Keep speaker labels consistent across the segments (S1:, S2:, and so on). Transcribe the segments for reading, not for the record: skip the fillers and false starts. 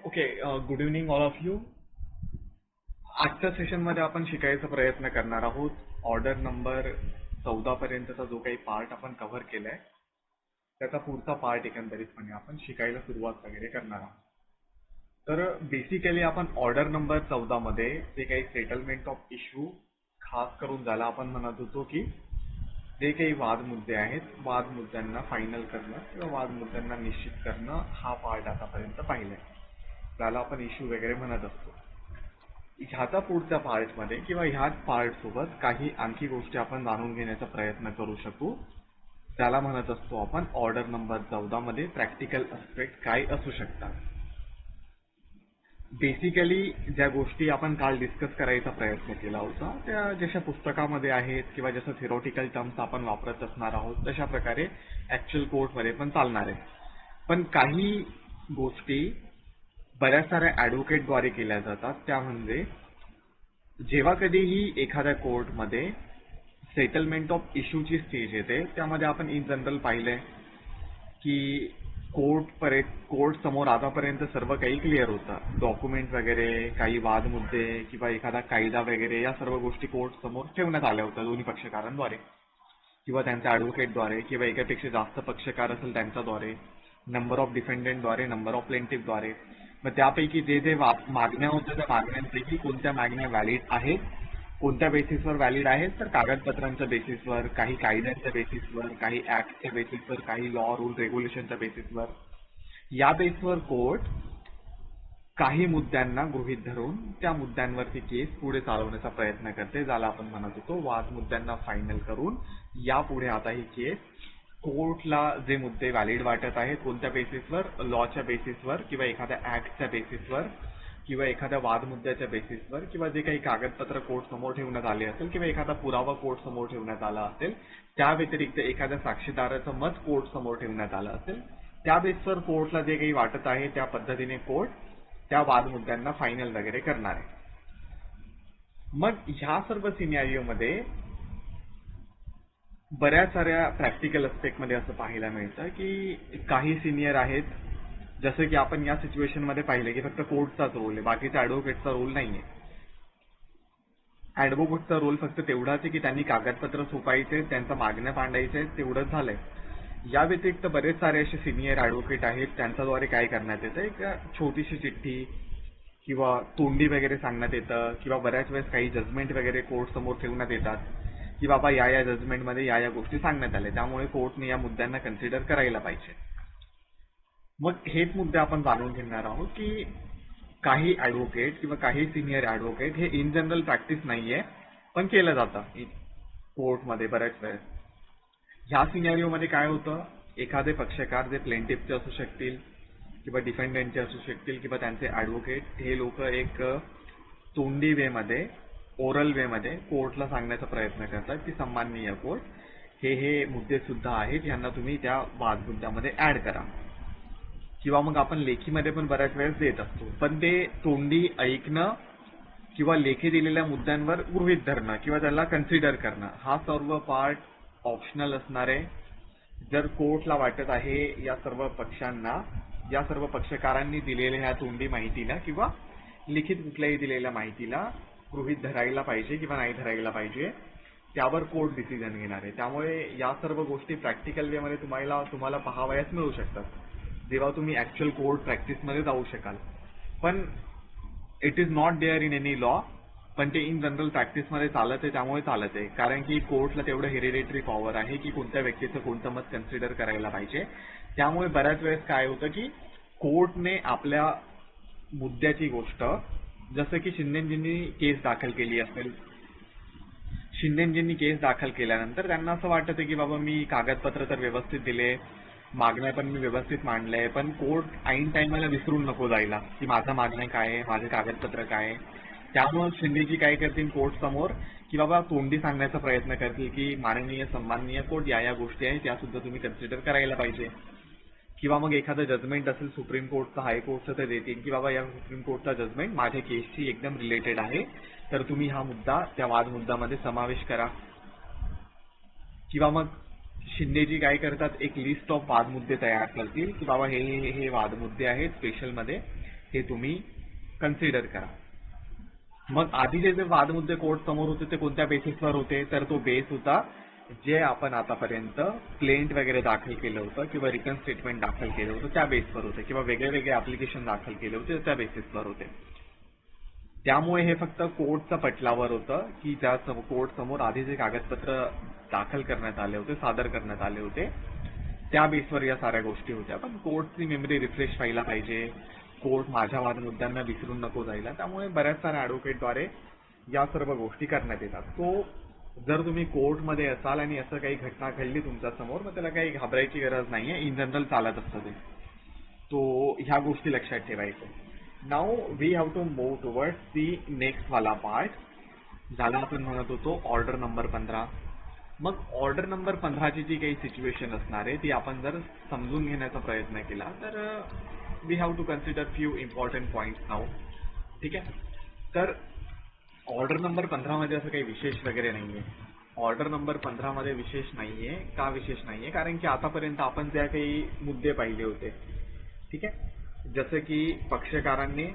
S1: Okay. Good evening all of you. आजच्या सेशनमध्ये आपण शिकायचा प्रयत्न करणार आहोत. ऑर्डर नंबर 14 पर्यंतचा जो काही पार्ट आपण कव्हर केलाय त्याचा पुढचा पार्ट एकंदरीतपणे आपण शिकायला सुरुवात वगैरे करणार आहोत. तर बेसिकली आपण ऑर्डर नंबर 14 मध्ये जे काही सेटलमेंट ऑफ इश्यू खास करून ज्याला आपण म्हणत होतो की जे काही वाद मुद्दे आहेत, वाद मुद्द्यांना फायनल करणं किंवा वाद मुद्द्यांना निश्चित करणं हा पार्ट आतापर्यंत पाहिलाय, त्याला आपण इश्यू वगैरे म्हणत असतो. ह्याचा पुढच्या पार्टमध्ये किंवा ह्याच पार्ट सोबत काही आणखी गोष्टी आपण जाणून घेण्याचा प्रयत्न करू शकू, त्याला म्हणत असतो आपण ऑर्डर नंबर 14 मध्ये प्रॅक्टिकल अस्पेक्ट काय असू शकतात. बेसिकली ज्या गोष्टी आपण काल डिस्कस करायचा प्रयत्न केला होता त्या जशा पुस्तकामध्ये आहेत किंवा जसं थिरोटिकल टर्म्स आपण वापरत असणार आहोत तशा प्रकारे ऍक्च्युअल कोर्टमध्ये पण चालणार आहे. पण काही गोष्टी बऱ्याच साऱ्या ॲडव्होकेटद्वारे केल्या जातात. त्या म्हणजे जेव्हा कधीही एखाद्या कोर्टमध्ये सेटलमेंट ऑफ इश्यूची स्टेज येते त्यामध्ये आपण इन जनरल पाहिलंय की कोर्ट समोर आतापर्यंत सर्व काही क्लिअर होतं. डॉक्युमेंट वगैरे, काही वाद मुद्दे किंवा एखादा कायदा वगैरे या सर्व गोष्टी कोर्ट समोर ठेवण्यात आल्या होत्या दोन्ही पक्षकारांद्वारे किंवा त्यांच्या ॲडव्होकेटद्वारे किंवा एकापेक्षा जास्त पक्षकार असेल त्यांच्याद्वारे, नंबर ऑफ डिफेंडंटद्वारे, नंबर ऑफ प्लेंटिफद्वारे. मग त्यापैकी जे मागण्या होत्या त्या मागण्यांपैकी कोणत्या मागण्या व्हॅलिड आहेत, कोणत्या बेसिसवर व्हॅलिड आहेत, तर कागदपत्रांच्या बेसिसवर, काही कायद्यांच्या बेसिसवर, काही ऍक्टच्या बेसिसवर, काही लॉ रूल रेग्युलेशनच्या बेसिसवर. या बेसवर कोर्ट काही मुद्द्यांना गृहीत धरून त्या मुद्द्यांवरती केस पुढे चालवण्याचा प्रयत्न करते, ज्याला आपण म्हणत होतो वाद मुद्द्यांना फायनल करून यापुढे आता ही केस कोर्टला जे मुद्दे व्हॅलिड वाटत आहेत कोणत्या बेसिसवर, लॉच्या बेसिसवर किंवा एखाद्या ऍक्टच्या बेसिसवर किंवा एखाद्या वाद मुद्द्याच्या बेसिसवर किंवा जे काही कागदपत्र कोर्ट समोर ठेवण्यात आले असेल किंवा एखादा पुरावा कोर्ट समोर ठेवण्यात आला असेल, त्या व्यतिरिक्त एखाद्या साक्षीदाराचं मत कोर्ट समोर ठेवण्यात आलं असेल, त्या बेसवर कोर्टला जे काही वाटत आहे त्या पद्धतीने कोर्ट त्या वाद मुद्द्यांना फायनल वगैरे करणार आहे. मग ह्या सर्व सिनॅरिओमध्ये बऱ्याच साऱ्या प्रॅक्टिकल मध्ये असं पाहायला मिळतं की काही सिनियर आहेत, जसं की आपण या सिच्युएशन मध्ये पाहिले की फक्त कोर्टचाच रोल आहे, बाकीचा ऍडव्होकेटचा रोल नाहीये. ऍडव्होकेटचा रोल फक्त तेवढाच आहे की त्यांनी कागदपत्र सोपायचे, त्यांच्या मागण्या मांडायच्या, तेवढंच झालंय. या व्यतिरिक्त बरेच सारे असे सिनियर ऍडव्होकेट आहेत, त्यांच्याद्वारे काय करण्यात येतं, एक छोटीशी चिठ्ठी किंवा तोंडी वगैरे सांगण्यात येतं किंवा बऱ्याच वेळेस काही जजमेंट वगैरे कोर्ट समोर ठेवण्यात येतात की बाबा या जजमेंटमध्ये या गोष्टी सांगण्यात आल्या, त्यामुळे कोर्टने या मुद्द्यांना कन्सिडर करायला पाहिजे. मग हेच मुद्दे आपण जाणून घेणार आहोत की काही ऍडव्होकेट किंवा काही सिनियर ऍडव्होकेट हे इन जनरल प्रॅक्टिस नाहीये पण केलं जातं कोर्टमध्ये बऱ्याच वेळेस. ह्या सिनॅरिओमध्ये काय होतं, एखादे पक्षकार जे प्लेंटिफचे असू शकतील किंवा डिफेंडंटचे असू शकतील किंवा त्यांचे ऍडव्होकेट, हे लोक एक तोंडी वे मध्ये, ओरल वे मध्ये कोर्टला सांगण्याचा प्रयत्न करतात की सन्माननीय कोर्ट, हे मुद्दे सुद्धा आहेत, यांना तुम्ही त्या वाद मुद्द्यामध्ये ऍड करा. किंवा मग आपण लेखीमध्ये पण बऱ्याच वेळेस देत असतो, पण ते तोंडी ऐकणं किंवा लेखी दिलेल्या मुद्द्यांवर गृहीत धरणं किंवा त्याला कन्सिडर करणं हा सर्व पार्ट ऑप्शनल असणार आहे. जर कोर्टला वाटत आहे या सर्व पक्षांना, या सर्व पक्षकारांनी दिलेल्या ह्या तोंडी माहितीला किंवा लिखित कुठल्याही दिलेल्या माहितीला गृहीत धरायला पाहिजे किंवा नाही धरायला पाहिजे, त्यावर कोर्ट डिसिजन घेणार आहे. त्यामुळे या सर्व गोष्टी प्रॅक्टिकल वे मध्ये तुम्हाला पाहावयास मिळू शकतात जेव्हा तुम्ही ऍक्च्युअल कोर्ट प्रॅक्टिसमध्ये जाऊ शकाल. पण it is not there in any law, पण ते इन जनरल प्रॅक्टिसमध्ये चालत आहे, त्यामुळे चालत आहे. कारण की कोर्टला तेवढं हेरिडेटरी पॉवर आहे की कोणत्या व्यक्तीचं कोणतं मत कन्सिडर करायला पाहिजे. त्यामुळे बऱ्याच वेळेस काय होतं की कोर्टने आपल्या मुद्द्याची गोष्ट, जसं की शिंदेजींनी केस दाखल केली असेल, शिंदेजींनी केस दाखल केल्यानंतर त्यांना असं वाटत आहे की बाबा मी कागदपत्र तर व्यवस्थित दिले, मागण्या पण मी व्यवस्थित मांडलंय, पण कोर्ट ऐन टाइमला विसरून नको जायला की माझा मागण्या काय आहे, माझे कागदपत्र काय आहे. त्यामुळे शिंदेजी काय करतील कोर्ट समोर की बाबा तोंडी सांगण्याचा प्रयत्न करतील की माननीय सन्माननीय कोर्ट या गोष्टी आहेत त्या सुद्धा तुम्ही कन्सिडर करायला पाहिजे. किंवा मग एखादं जजमेंट असेल सुप्रीम कोर्टचं, हायकोर्टचं, ते देतील की बाबा या सुप्रीम कोर्टचा जजमेंट माझ्या केसशी एकदम रिलेटेड आहे, तर तुम्ही हा मुद्दा त्या वाद मुद्द्यामध्ये समावेश करा. किंवा मग शिंदेजी काय करतात, एक लिस्ट ऑफ वाद मुद्दे तयार करतील की बाबा हे वाद मुद्दे आहेत स्पेशलमध्ये, हे तुम्ही कन्सिडर करा. मग आधीचे जे वादमुद्दे कोर्ट समोर होते ते कोणत्या बेसिसवर होते, तर तो बेस होता जे आपण आतापर्यंत क्लेंट वगैरे दाखल केलं होतं किंवा रिटर्न स्टेटमेंट दाखल केलं होतं त्या बेसवर होते किंवा वेगळे वेगळे ऍप्लिकेशन दाखल केले होते त्या बेसिसवर होते. त्यामुळे हे फक्त कोर्टच्या पटलावर होतं की ज्या कोर्ट समोर आधी जे कागदपत्र दाखल करण्यात आले होते, सादर करण्यात आले होते, त्या बेसवर या साऱ्या गोष्टी होत्या. पण कोर्टची मेमरी रिफ्रेश व्हायला पाहिजे, कोर्ट माझ्या वादमुद्द्यांना विसरून नको जायला, त्यामुळे बऱ्याच साऱ्या ऍडव्होकेटद्वारे या सर्व गोष्टी करण्यात येतात. सो जर तुम्ही कोर्टमध्ये असाल आणि असं काही घटना घडली तुमच्या समोर, मग त्याला काही घाबरायची गरज नाहीये, इन जनरल चालत असतं ते. तो ह्या गोष्टी लक्षात ठेवायच्या. Now we have to move towards the next वाला पार्ट. ज्याला आपण म्हणत होतो ऑर्डर नंबर 15. मग ऑर्डर नंबर 15ची जी काही सिच्युएशन असणार आहे ती आपण जर समजून घेण्याचा प्रयत्न केला तर we have to consider few important points now. ठीक आहे. तर ऑर्डर नंबर 15 मध्ये असं काही विशेष वगैरे नाहीये. ऑर्डर नंबर 15 मध्ये विशेष नाहीये. का विशेष नाहीये? कारण की आतापर्यंत आपण ज्या काही मुद्दे पाहिले होते, ठीक आहे, जसं की पक्षकारांनी,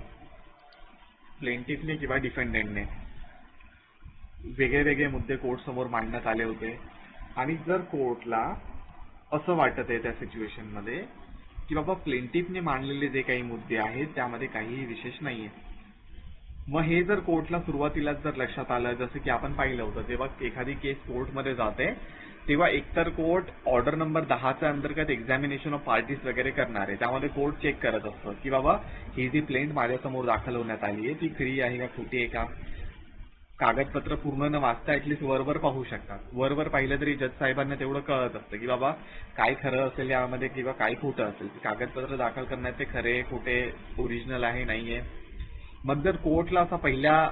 S1: प्लेंटिफने किंवा डिफेंडेंटने वेगळे वेगळे मुद्दे कोर्ट समोर मांडण्यात आले होते. आणि जर कोर्टला असं वाटत आहे त्या सिच्युएशन मध्ये की बाबा प्लेंटिफने मांडलेले जे काही मुद्दे आहेत त्यामध्ये काहीही विशेष नाहीये, मग हे जर कोर्टला सुरुवातीलाच जर लक्षात आलं, जसं की आपण पाहिलं होतं, जेव्हा एखादी केस कोर्टमध्ये जाते तेव्हा एकतर कोर्ट ऑर्डर नंबर 10च्या अंतर्गत एक्झामिनेशन ऑफ पार्टीज वगैरे करणार आहे. त्यामध्ये कोर्ट चेक करत असतं की बाबा ही जी प्लेंट माझ्यासमोर दाखल होण्यात आली आहे ती खरी आहे का खोटी आहे का. कागदपत्र पूर्ण न वाचता ऍटलीस्ट वरवर पाहू शकतात. वरवर पाहिलं तरी जज साहेबांना तेवढं कळत असतं की बाबा काय खरं असेल यामध्ये किंवा काय खोटं असेल. कागदपत्र दाखल करण्याचे खरे खोटे ओरिजिनल आहे नाहीये. मग जर कोर्टला असा पहिल्या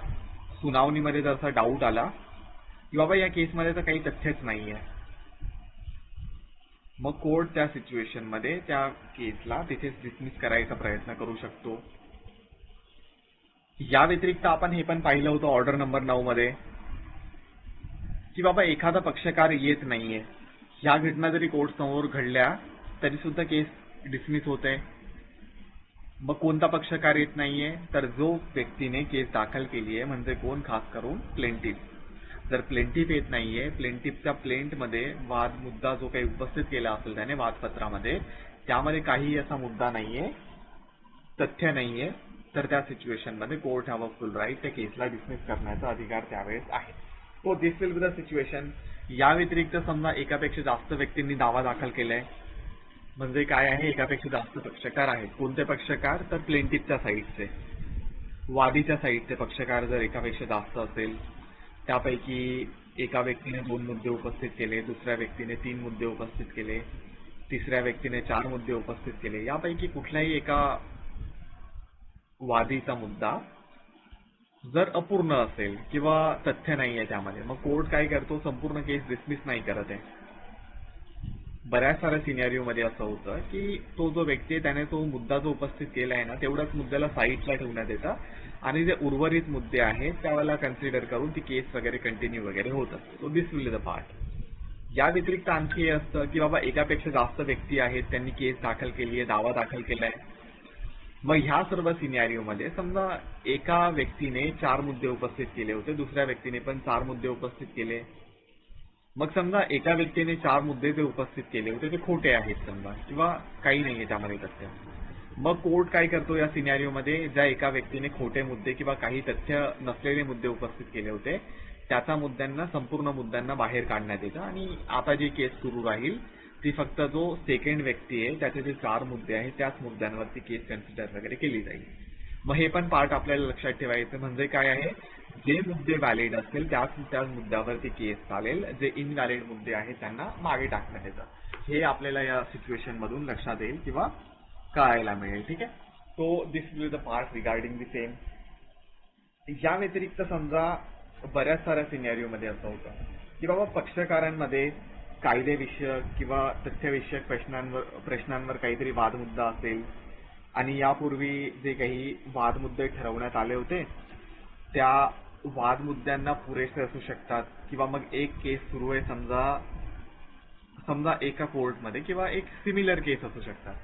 S1: सुनावणीमध्ये जर असा डाऊट आला की बाबा या केसमध्ये तर काही तथ्यच नाहीये, मग कोर्ट त्या सिच्युएशन मध्ये त्या केसला तिथेच डिसमिस करायचा प्रयत्न करू शकतो. या व्यतिरिक्त आपण हे पण पाहिलं होतं ऑर्डर नंबर 9 मध्ये की बाबा एखादा पक्षकार येत नाहीये. ह्या घटना जरी कोर्ट समोर घडल्या तरी सुद्धा केस डिसमिस होते. मग कोणता पक्षकार येत नाहीये, तर जो व्यक्तीने केस दाखल केली आहे, म्हणजे कोण, खास करून प्लेंटिफ. जर प्लेंटिफ येत नाहीये, प्लेंटिफच्या प्लेंटमध्ये वाद मुद्दा जो काही उपस्थित केला असेल त्याने वादपत्रामध्ये, त्यामध्ये काही असा मुद्दा नाहीये, तथ्य नाहीये, तर त्या सिच्युएशन मध्ये कोर्ट हॅव फुल राईट त्या केसला डिसमिस करण्याचा अधिकार त्यावेळेस आहे. So this will be the situation. या व्यतिरिक्त समजा एकापेक्षा जास्त व्यक्तींनी दावा दाखल केलाय, म्हणजे काय आहे, एकापेक्षा जास्त पक्षकार आहेत. कोणते पक्षकार, तर प्लेंटिफच्या साईडचे, वादीच्या साईडचे पक्षकार जर एकापेक्षा जास्त असेल, त्यापैकी एका व्यक्तीने 2 मुद्दे उपस्थित केले, दुसऱ्या व्यक्तीने 3 मुद्दे उपस्थित केले, तिसऱ्या व्यक्तीने 4 मुद्दे उपस्थित केले, यापैकी कुठल्याही एका वादीचा मुद्दा जर अपूर्ण असेल किंवा तथ्य नाहीये त्यामध्ये, मग कोर्ट काय करतो, संपूर्ण केस डिसमिस नाही करत आहे. बऱ्याच साऱ्या सिनेरिओ मध्ये असं होतं की तो जो व्यक्ती आहे त्याने तो मुद्दा जो उपस्थित केला आहे ना तेवढ्याच मुद्द्याला साईडला ठेवण्यात येतं आणि जे उर्वरित मुद्दे आहेत त्यावेळेला कन्सिडर करून ती केस वगैरे कंटिन्यू वगैरे होत असते. So this will the part. या व्यतिरिक्त आणखी हे असतं की बाबा एकापेक्षा जास्त व्यक्ती आहेत, त्यांनी केस दाखल केली आहे, दावा दाखल केलाय. मग ह्या सर्व सिनेरिओ मध्ये समजा एका व्यक्तीने 4 मुद्दे उपस्थित केले होते, दुसऱ्या व्यक्तीने पण 4 मुद्दे उपस्थित केले. मग समजा एका व्यक्तीने 4 मुद्दे जे उपस्थित केले होते ते खोटे आहेत समजा, किंवा काही नाहीये त्यामध्ये तथ्य. मग कोर्ट काय करतो या सिनेरिओ मध्ये, ज्या एका व्यक्तीने खोटे मुद्दे किंवा काही तथ्य नसलेले मुद्दे उपस्थित केले होते त्याचा मुद्द्यांना, संपूर्ण मुद्द्यांना बाहेर काढण्यात येतं आणि आता जी केस सुरू राहील ती फक्त जो सेकंड व्यक्ती आहे त्याचे जे 4 मुद्दे आहेत त्याच मुद्द्यांवरती केस कन्सिडर वगैरे केली जाईल. मग हे पण पार्ट आपल्याला लक्षात ठेवायचं, म्हणजे काय आहे, जे मुद्दे व्हॅलिड असतील त्याच मुद्द्यावरती केस चालेल, जे इनव्हॅलिड मुद्दे आहेत त्यांना मागे टाकण्यात येतं. हे आपल्याला या सिच्युएशन मधून लक्षात येईल किंवा कळायला मिळेल. ठीक आहे. So this will the part regarding the same. या व्यतिरिक्त समजा बऱ्याच साऱ्या सिनेरिओ मध्ये असं होतं की बाबा पक्षकारांमध्ये कायदेविषयक किंवा तथ्यविषयक प्रश्नांवर काहीतरी वादमुद्दा असेल आणि यापूर्वी जे काही वादमुद्दे ठरवण्यात आले होते त्या वादमुद्द्यांना पुरेसे असू शकतात, किंवा मग एक केस सुरू आहे समजा एका कोर्टमध्ये, किंवा एक सिमिलर केस असू शकतात.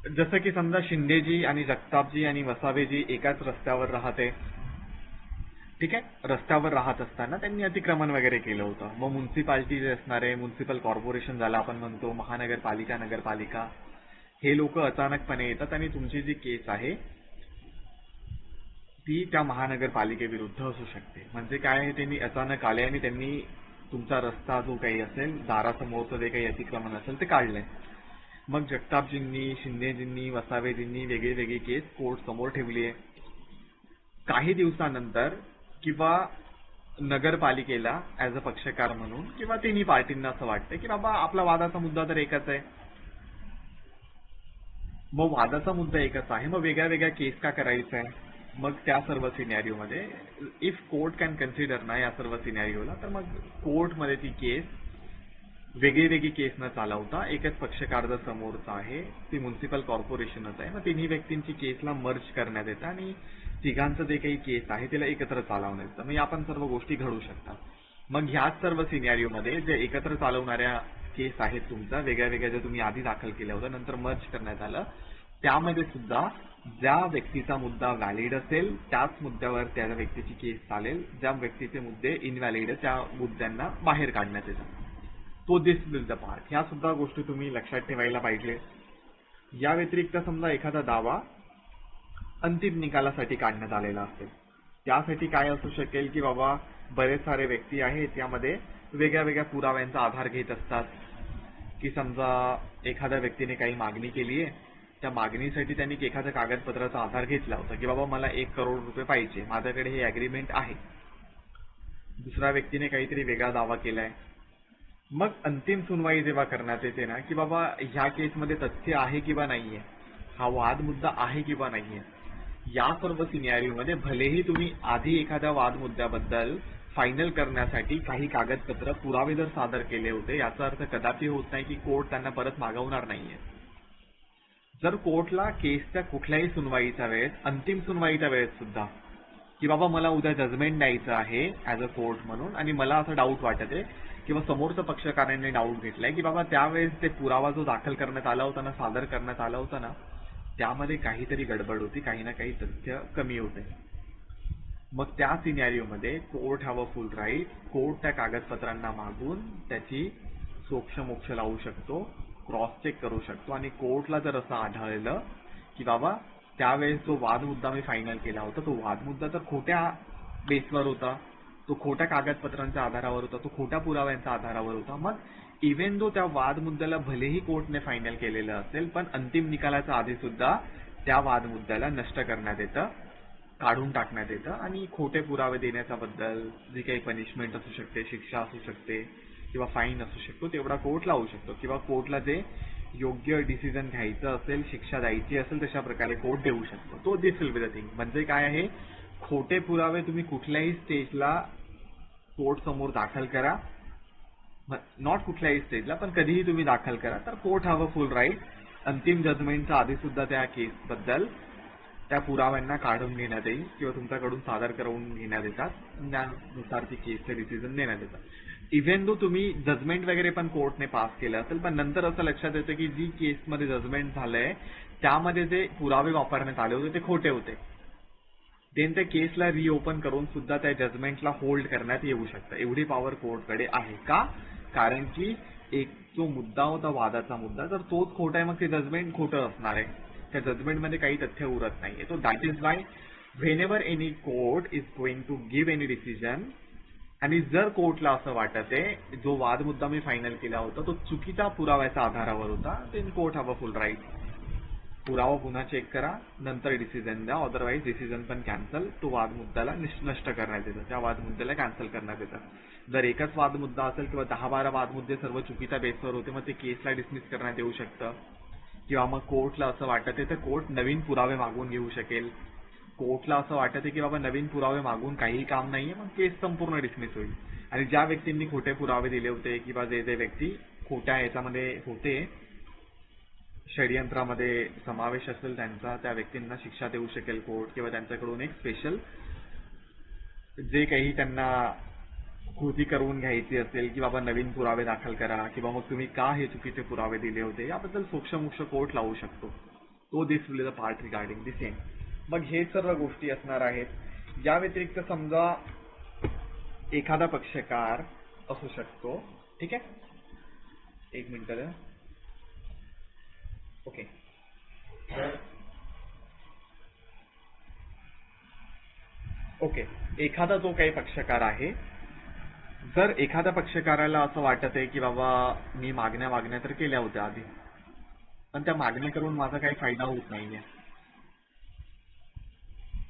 S1: जसं की समजा शिंदेजी आणि जगतापजी आणि वसावेजी एकाच रस्त्यावर राहते, ठीक आहे. रस्त्यावर राहत असताना त्यांनी अतिक्रमण वगैरे केलं होतं. मग म्युन्सिपाल्टी जे असणारे, म्युन्सिपल कॉर्पोरेशन ज्याला आपण म्हणतो, महानगरपालिका, नगरपालिका, हे लोक अचानकपणे येतात आणि तुमची जी केस आहे ती त्या महानगरपालिकेविरुद्ध असू शकते. म्हणजे काय आहे, त्यांनी अचानक आले आणि त्यांनी तुमचा रस्ता जो काही असेल, दारासमोरचं जे काही अतिक्रमण असेल ते काढलंय. मग जगतापजींनी, शिंदेजींनी, वसावेजींनी वेगळी वेगळी केस कोर्ट समोर ठेवली आहे. काही दिवसानंतर किंवा नगरपालिकेला ऍज अ पक्षकार म्हणून किंवा तिन्ही पार्टींना असं वाटतं की बाबा आपला वादाचा मुद्दा तर एकच आहे. मग वादाचा मुद्दा एकच आहे, मग वेगळ्या वेगळ्या केस का करायचं आहे? मग त्या सर्व सिनॅरिओमध्ये इफ कोर्ट कॅन कन्सिडर ना या सर्व सिनॅरिओला, तर मग कोर्टमध्ये ती केस वेगळी वेगळी केस न चालवता एकच पक्षकार जर समोरचा आहे, ती म्युन्सिपल कॉर्पोरेशनच आहे, मग तिन्ही व्यक्तींची केसला मर्ज करण्यात येतं आणि तिघांचं जे काही केस आहे त्याला एकत्र चालवण्यात येतं. मग आपण सर्व गोष्टी घडू शकतात. मग ह्याच सर्व सिनॅरिओमध्ये जे एकत्र चालवणाऱ्या केस आहेत तुमच्या वेगळ्या वेगळ्या, ज्या तुम्ही आधी दाखल केल्या होत्या नंतर मर्ज करण्यात आलं, त्यामध्ये सुद्धा ज्या व्यक्तीचा मुद्दा व्हॅलिड असेल त्याच मुद्द्यावर त्या व्यक्तीची केस चालेल. ज्या व्यक्तीचे मुद्दे इनव्हॅलिड आहे त्या मुद्द्यांना बाहेर काढण्यात येतं. तो दिस विल द पार्ट. ह्या सुद्धा गोष्टी तुम्ही लक्षात ठेवायला पाहिजे. या व्यतिरिक्त समजा एखादा दावा अंतिम निकालासाठी काढण्यात आलेला असेल, त्यासाठी काय असू शकेल की बाबा बरेच सारे व्यक्ती आहेत, त्यामध्ये वेगळ्या वेगळ्या पुराव्यांचा आधार घेत असतात. की समजा एखाद्या व्यक्तीने काही मागणी केली आहे, त्या मागणीसाठी त्यांनी एखाद्या कागदपत्राचा आधार घेतला होता की बाबा मला 1 करोड रुपये पाहिजे, माझ्याकडे हे अग्रीमेंट आहे. दुसऱ्या व्यक्तीने काहीतरी वेगळा दावा केलाय. मग अंतिम सुनवाई जेव्हा करण्यात येते ना की बाबा ह्या केसमध्ये तथ्य आहे किंवा नाहीये, हा वाद मुद्दा आहे किंवा नाहीये, या सर्व सिनॅरिओमध्ये भलेही तुम्ही आधी एखाद्या वाद मुद्द्याबद्दल फायनल करण्यासाठी काही कागदपत्र पुरावे जर सादर केले होते, याचा अर्थ कदापि होत नाही की कोर्ट त्यांना परत मागवणार नाहीये. जर कोर्टला केसच्या कुठल्याही सुनवाईच्या वेळेस, अंतिम सुनवाईच्या वेळेस सुद्धा की बाबा मला उद्या जजमेंट द्यायचं आहे ऍज अ कोर्ट म्हणून आणि मला असं डाऊट वाटत आहे किंवा समोरच्या पक्षकारांनी डाऊट घेतलाय की बाबा त्यावेळेस ते पुरावा जो दाखल करण्यात आला होता ना, सादर करण्यात आला होता ना, त्यामध्ये काहीतरी गडबड होती, काही ना काही तथ्य कमी होते. मग त्या सिनॅरिओमध्ये court have a full right. Court त्या कागदपत्रांना मागून त्याची सोक्षमोक्ष लावू शकतो, क्रॉस चेक करू शकतो आणि कोर्टला जर असं आढळलं की बाबा त्यावेळेस जो वाद मुद्दा मी फायनल केला होता तो वाद मुद्दा तर खोट्या बेसवर होता, तो खोट्या कागदपत्रांच्या आधारावर होता, तो खोट्या पुराव्यांच्या आधारावर होता, मग इव्हन दो त्या वाद मुद्द्याला भलेही कोर्टने फायनल केलेलं असेल, पण अंतिम निकालाच्या आधी सुद्धा त्या वाद मुद्द्याला नष्ट करण्यात येतं, काढून टाकण्यात येतं आणि खोटे पुरावे देण्याच्या बद्दल जी काही पनिशमेंट असू शकते, शिक्षा असू शकते किंवा फाईन असू शकतो, तेवढा कोर्ट लावू शकतो किंवा कोर्टला जे योग्य डिसिजन घ्यायचं असेल, शिक्षा द्यायची असेल, तशा प्रकारे कोर्ट देऊ शकतो. तो this will be the thing. म्हणजे काय आहे, खोटे पुरावे तुम्ही कुठल्याही स्टेजला कोर्ट समोर दाखल करा, नॉट कुठल्याही स्टेजला पण कधीही तुम्ही दाखल करा, तर court have a full right अंतिम जजमेंटच्या आधी सुद्धा त्या केसबद्दल त्या पुराव्यांना काढून घेण्यात येईल किंवा तुमच्याकडून सादर करून घेण्यात येतात, त्यानुसार ती केसचे डिसिजन देण्यात येतात. इव्हन दो तुम्ही जजमेंट वगैरे पण कोर्टने पास केलं असेल, पण नंतर असं लक्षात येतं की जी केसमध्ये जजमेंट झालंय त्यामध्ये जे पुरावे वापरण्यात आले होते ते खोटे होते, देन त्या केसला रिओपन करून सुद्धा त्या जजमेंटला होल्ड करण्यात येऊ शकतं. एवढी पॉवर कोर्टकडे आहे. का? कारण की एक जो मुद्दा होता वादाचा मुद्दा, जर तोच खोटा आहे मग ते जजमेंट खोटं असणार आहे, त्या जजमेंटमध्ये काही तथ्य उरत नाहीये. तो that is why whenever any court is going to give any decision, आणि जर कोर्टला असं वाटत आहे जो वाद मुद्दा मी फायनल केला होता तो चुकीच्या पुराव्याच्या आधारावर होता, then court have a full right. पुरावा पुन्हा चेक करा, नंतर डिसिजन द्या, अदरवाईज डिसिजन पण कॅन्सल. तो वाद मुद्द्याला नष्ट करण्यात येतं, त्या वाद मुद्द्याला कॅन्सल करण्यात येतं. जर एकच वाद मुद्दा असेल किंवा 10-12 वाद मुद्दे सर्व चुकीच्या बेसवर होते, मग ते केसला डिसमिस करण्यात येऊ शकतं किंवा मग कोर्टला असं वाटत आहे तर कोर्ट नवीन पुरावे मागून घेऊ शकेल. कोर्टला असं वाटत आहे की बाबा नवीन पुरावे मागून काहीही काम नाहीये, मग केस संपूर्ण डिसमिस होईल. आणि ज्या व्यक्तींनी खोटे पुरावे दिले होते किंवा जे जे व्यक्ती खोट्या याच्यामध्ये होते, षडयंत्रामध्ये समावेश असेल त्यांचा, त्या व्यक्तींना शिक्षा देऊ शकेल कोर्ट किंवा त्यांच्याकडून एक स्पेशल जे काही त्यांना कृती करून घ्यायची असेल की बाबा नवीन पुरावे दाखल करा किंवा मग तुम्ही का हे चुकीचे पुरावे दिले होते याबद्दल सोक्षमोक्ष कोर्ट लावू शकतो. तो this will the part regarding the same. मग हे सर्व गोष्टी असणार आहेत. या व्यतिरिक्त समजा एखादा पक्षकार असू शकतो. ठीक आहे, एक मिनिट द्या. ओके, ओके, एखादा जो काही पक्षकार आहे, जर एखाद्या पक्षकाराला असं वाटत आहे की बाबा मी मागण्या तर केल्या होत्या आधी, पण त्या मागण्या करून माझा काही फायदा होत नाहीये.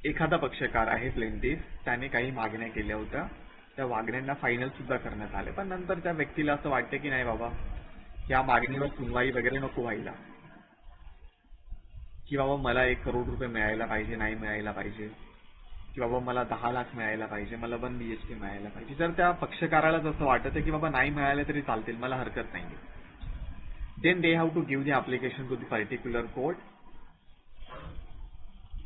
S1: एखादा पक्षकार आहे प्लेंटिफ, त्याने काही मागण्या केल्या होत्या, त्या मागण्यांना फायनल सुद्धा करण्यात आले, पण नंतर त्या व्यक्तीला असं वाटतं की नाही बाबा या मागणीवर सुनवाई वगैरे नको व्हायला, की बाबा मला 1 करोड रुपये मिळायला पाहिजे, नाही मिळायला पाहिजे, की बाबा मला 10 लाख मिळायला पाहिजे, मला 1 BHK मिळायला पाहिजे. जर त्या पक्षकाराला जसं वाटत आहे की बाबा नाही मिळाले तरी चालतील, मला हरकत नाही, then they have to give the application to the particular court.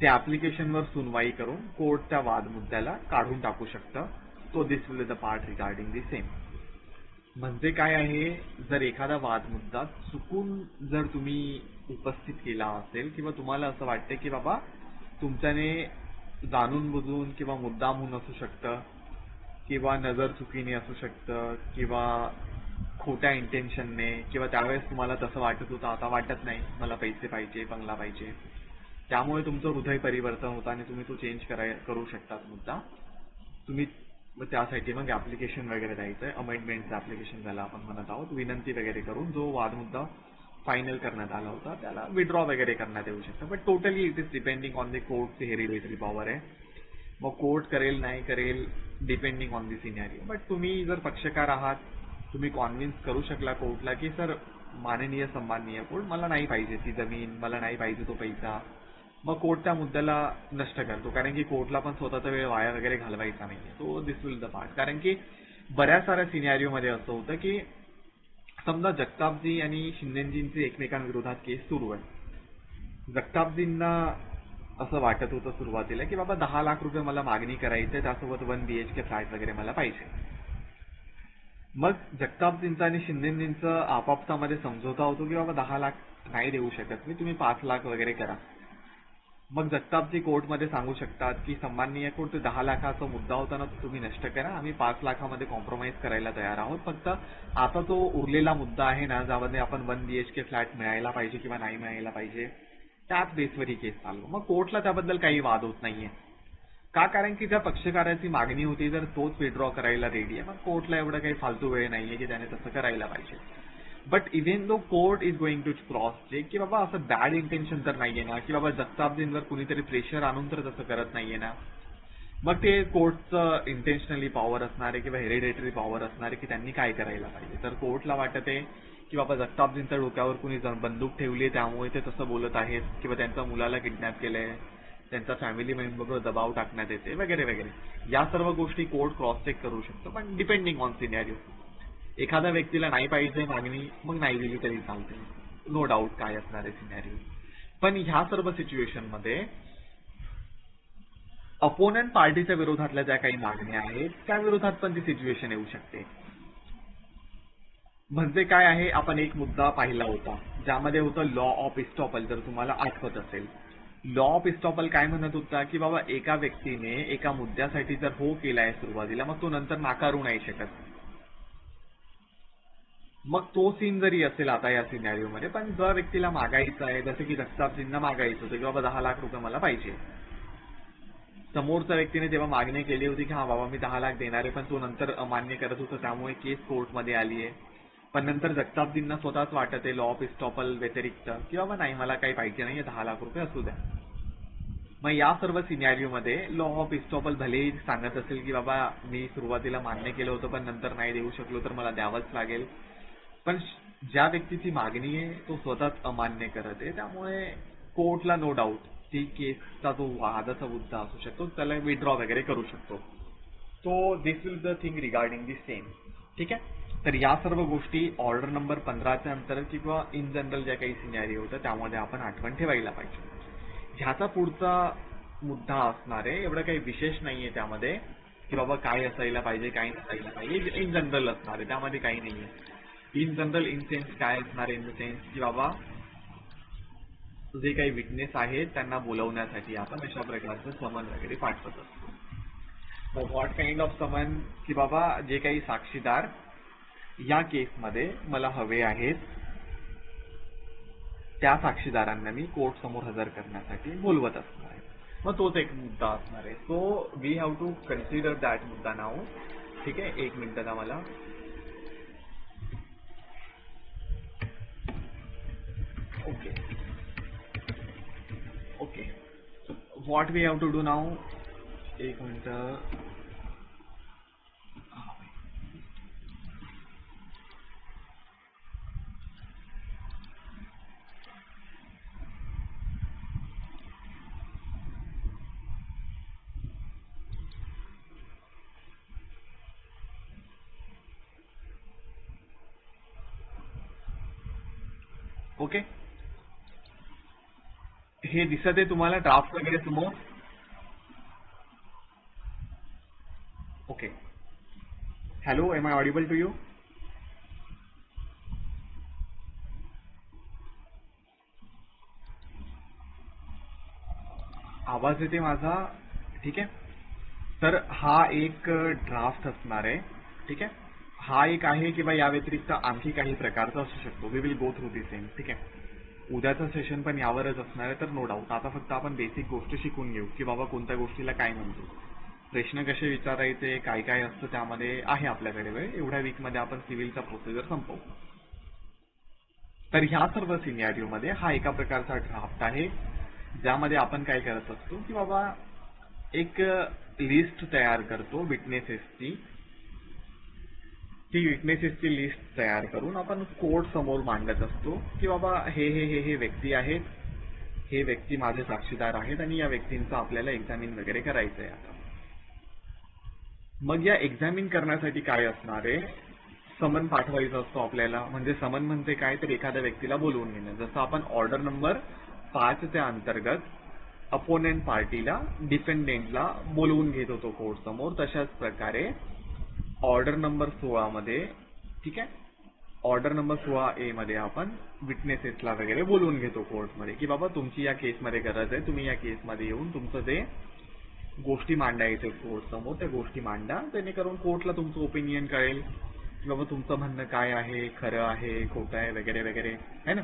S1: त्या ऍप्लिकेशनवर सुनवाई करून कोर्ट त्या वाद मुद्द्याला काढून टाकू शकतं. तो this will the part regarding the same. म्हणजे काय आहे, जर एखादा वाद मुद्दा चुकून जर तुम्ही उपस्थित केला असेल किंवा तुम्हाला असं वाटतं की बाबा तुमच्याने जाणून बुजून किंवा मुद्दामून असू शकतं किंवा नजर चुकीने असू शकतं किंवा खोट्या इंटेन्शनने किंवा त्यावेळेस तुम्हाला तसं वाटत होतं, आता वाटत नाही, मला पैसे पाहिजे, बंगला पाहिजे, त्यामुळे तुमचं हृदय परिवर्तन होतं आणि तुम्ही तो चेंज करू शकतात मुद्दा. तुम्ही त्यासाठी मग ऍप्लिकेशन वगैरे द्यायचं आहे, अमेंडमेंटचं ऍप्लिकेशन ज्याला आपण म्हणत आहोत, विनंती वगैरे करून जो वाद मुद्दा फायनल करण्यात आला होता त्याला विड्रॉ वगैरे करण्यात येऊ शकतं. But totally it is depending on the कोर्टची हेरिडेटरी पॉवर आहे. मग कोर्ट करेल नाही करेल depending on the scenario. But तुम्ही जर पक्षकार आहात, तुम्ही कॉन्व्हिन्स करू शकला कोर्टला की सर माननीय सन्माननीय कोर्ट, मला नाही पाहिजे ती जमीन, मला नाही पाहिजे तो पैसा, मग कोर्ट त्या मुद्द्याला नष्ट करतो. कारण की कोर्टला पण स्वतःचा वेळ वाया वगैरे घालवायचा नाही. तो दिस विल द पार्ट. कारण की बऱ्याच साऱ्या सिनॅरिओमध्ये असं होतं की समजा जगतापजी आणि शिंदेजींची एकमेकांविरोधात केस सुरू आहे. जगतापजींना असं वाटत होतं सुरुवातीला की बाबा 10 लाख रुपये मला मागणी करायची आहे, त्यासोबत 1 BHK फ्लॅट वगैरे मला पाहिजे. मग जगतापजींचा आणि शिंदेजींचा आपापसामध्ये समझोता होतो की बाबा 10 लाख नाही देऊ शकत मी, तुम्ही 5 लाख वगैरे करा. मग जगतापजी कोर्टमध्ये सांगू शकतात की सन्माननीय कोर्ट, 10 लाखाचा मुद्दा होता ना, तुम्ही नष्ट करा, आम्ही 5 लाखामध्ये कॉम्प्रोमाइज करायला तयार आहोत. फक्त आता तो उरलेला मुद्दा आहे ना, ज्यामध्ये आपण 1 BHK फ्लॅट मिळायला पाहिजे किंवा नाही मिळायला पाहिजे, त्याच बेसवर ही केस चालू. मग कोर्टला त्याबद्दल काही वाद होत नाहीये. का? कारण की ज्या पक्षकाराची मागणी होती जर तोच विड्रॉ करायला रेडी आहे, मग कोर्टला एवढं काही फालतू वेळ नाहीये की त्याने तसं करायला पाहिजे. But even though court is going to cross check की बाबा असं बॅड इंटेन्शन तर नाहीये ना, की बाबा जगतापजींवर कुणीतरी प्रेशर आणून तर तसं करत नाहीये ना, मग ते कोर्टचं इंटेन्शनली पॉवर असणार आहे किंवा हेरिडेटरी पॉवर असणार आहे की त्यांनी काय करायला पाहिजे. तर कोर्टला वाटत आहे की बाबा जगतापजींच्या डोक्यावर कुणी बंदूक ठेवली आहे त्यामुळे ते तसं बोलत आहेत किंवा त्यांच्या मुलाला किडनॅप केलंय, त्यांचा फॅमिली मेंबरवर दबाव टाकण्यात येते वगैरे वगैरे. या सर्व गोष्टी कोर्ट क्रॉस चेक करू शकतो. पण डिपेंडिंग ऑन सिनॅरिओ, एखाद्या व्यक्तीला नाही पाहिजे मागणी, मग नाही दिली तरी चालते, नो डाऊट काय असणार आहे सिनॅरिओ. पण ह्या सर्व सिच्युएशन मध्ये अपोनंट पार्टीच्या विरोधातल्या ज्या काही मागण्या आहेत त्या विरोधात पण ती सिच्युएशन येऊ शकते. म्हणजे काय आहे, आपण एक मुद्दा पाहिला होता ज्यामध्ये होतं लॉ ऑफ इस्टॉपल. जर तुम्हाला आठवत असेल, लॉ ऑफ इस्टॉपल काय म्हणत होता की बाबा एका व्यक्तीने एका मुद्द्यासाठी जर हो केलाय सुरुवातीला, मग तो नंतर नाकारू नाही शकत. मग तो सीन जरी असेल आता या सिनॅरिओमध्ये, पण ज्या व्यक्तीला मागायचं आहे, जसं की जगतापजींना मागायचं होतं की बाबा 10 लाख रुपये मला पाहिजे, समोरच्या व्यक्तीने जेव्हा मागणी केली होती की हा बाबा मी 10 लाख देणार आहे, पण तो नंतर अमान्य करत होता, त्यामुळे केस कोर्टमध्ये आली आहे. पण नंतर जगतापजींना स्वतःच वाटत आहे लॉ ऑफ इस्टॉपल व्यतिरिक्त की बाबा नाही, मला काही पाहिजे नाहीये, 10 लाख रुपये असू द्या. मग या सर्व सिनॅरिओमध्ये लॉ ऑफ इस्टॉपल भलेही सांगत असेल की बाबा मी सुरुवातीला मान्य केलं होतं पण नंतर नाही देऊ शकलो तर मला द्यावंच लागेल, पण ज्या व्यक्तीची मागणी आहे तो स्वतःच अमान्य करत आहे, त्यामुळे कोर्टला नो डाऊट ती केसचा जो वादाचा मुद्दा असू शकतो त्याला विड्रॉ वगैरे करू शकतो. तो this will the thing regarding the same. ठीक आहे. तर या सर्व गोष्टी ऑर्डर नंबर 15च्या अंतर्गत किंवा इन जनरल ज्या काही सिनॅरिओ होतं त्यामध्ये आपण आठवण ठेवायला पाहिजे. ह्याचा पुढचा मुद्दा असणार आहे, एवढं काही विशेष नाहीये त्यामध्ये की बाबा काय असायला पाहिजे काय नसायला पाहिजे, इन जनरल असणार आहे, त्यामध्ये काही नाहीये. इन जनरल इन सेन्स काय असणार, इन द सेन्स की बाबा जे काही विटनेस आहेत त्यांना बोलवण्यासाठी आपण अशा प्रकारचं समन वगैरे पाठवत असतो. मग व्हॉट काइंड ऑफ समन, की बाबा जे काही साक्षीदार या केसमध्ये मला हवे आहेत त्या साक्षीदारांना मी कोर्ट समोर हजर करण्यासाठी बोलवत असणार आहे. मग तोच एक मुद्दा असणार आहे. So we have to consider that मुद्दा नाव. ठीक आहे, एक मिनिट द्या मला. Okay okay, what we have to do now. एक मिनिट. ओके, हे दिसत आहे तुम्हाला ड्राफ्ट वगैरे समोर. Okay, hello, am I audible to you. आवाज येते माझा? ठीक आहे. तर हा एक ड्राफ्ट असणार आहे. ठीक आहे, हा एक आहे किंवा या व्यतिरिक्त आणखी काही प्रकारचा असू शकतो. We will go through the same. ठीक आहे, उद्याचं सेशन पण यावरच असणार आहे. तर नो डाऊट आता फक्त आपण बेसिक गोष्ट शिकून घेऊ की बाबा कोणत्या गोष्टीला काय म्हणतो, प्रश्न कसे विचारायचे, काय काय असतं त्यामध्ये आहे आपल्याकडे वेळ. एवढ्या वीकमध्ये आपण सिव्हिलचा प्रोसिजर संपवू. तर ह्या सर्व सिनेरिओमध्ये हा एका प्रकारचा ड्राफ्ट आहे ज्यामध्ये आपण काय करत असतो की बाबा एक लिस्ट तयार करतो विटनेसेसची. ती विटनेसेसची लिस्ट तयार करून आपण कोर्ट समोर मांडत असतो की बाबा हे हे हे हे व्यक्ती आहेत, हे व्यक्ती माझे साक्षीदार आहेत आणि या व्यक्तींचं आपल्याला एक्झामिन वगैरे करायचं आहे. आता मग या एक्झामिन करण्यासाठी काय असणार आहे, समन पाठवायचं असतो आपल्याला. म्हणजे समन म्हणजे काय, तर एखाद्या व्यक्तीला बोलवून घेणं. जसं आपण ऑर्डर नंबर 5च्या अंतर्गत अपोनेंट पार्टीला, डिफेंडेंटला बोलवून घेत होतो कोर्ट समोर, तशाच प्रकारे ऑर्डर नंबर 16 मध्ये, ठीक आहे, ऑर्डर नंबर 16A मध्ये आपण विटनेसेसला वगैरे बोलवून घेतो कोर्टमध्ये की बाबा तुमची या केसमध्ये गरज आहे, तुम्ही या केसमध्ये येऊन तुमचं जे गोष्टी मांडायचे कोर्ट समोर त्या गोष्टी मांडा, जेणेकरून कोर्टला तुमचं ओपिनियन कळेल की बाबा तुमचं म्हणणं काय आहे, खरं आहे, खोटं आहे, वगैरे वगैरे, है ना.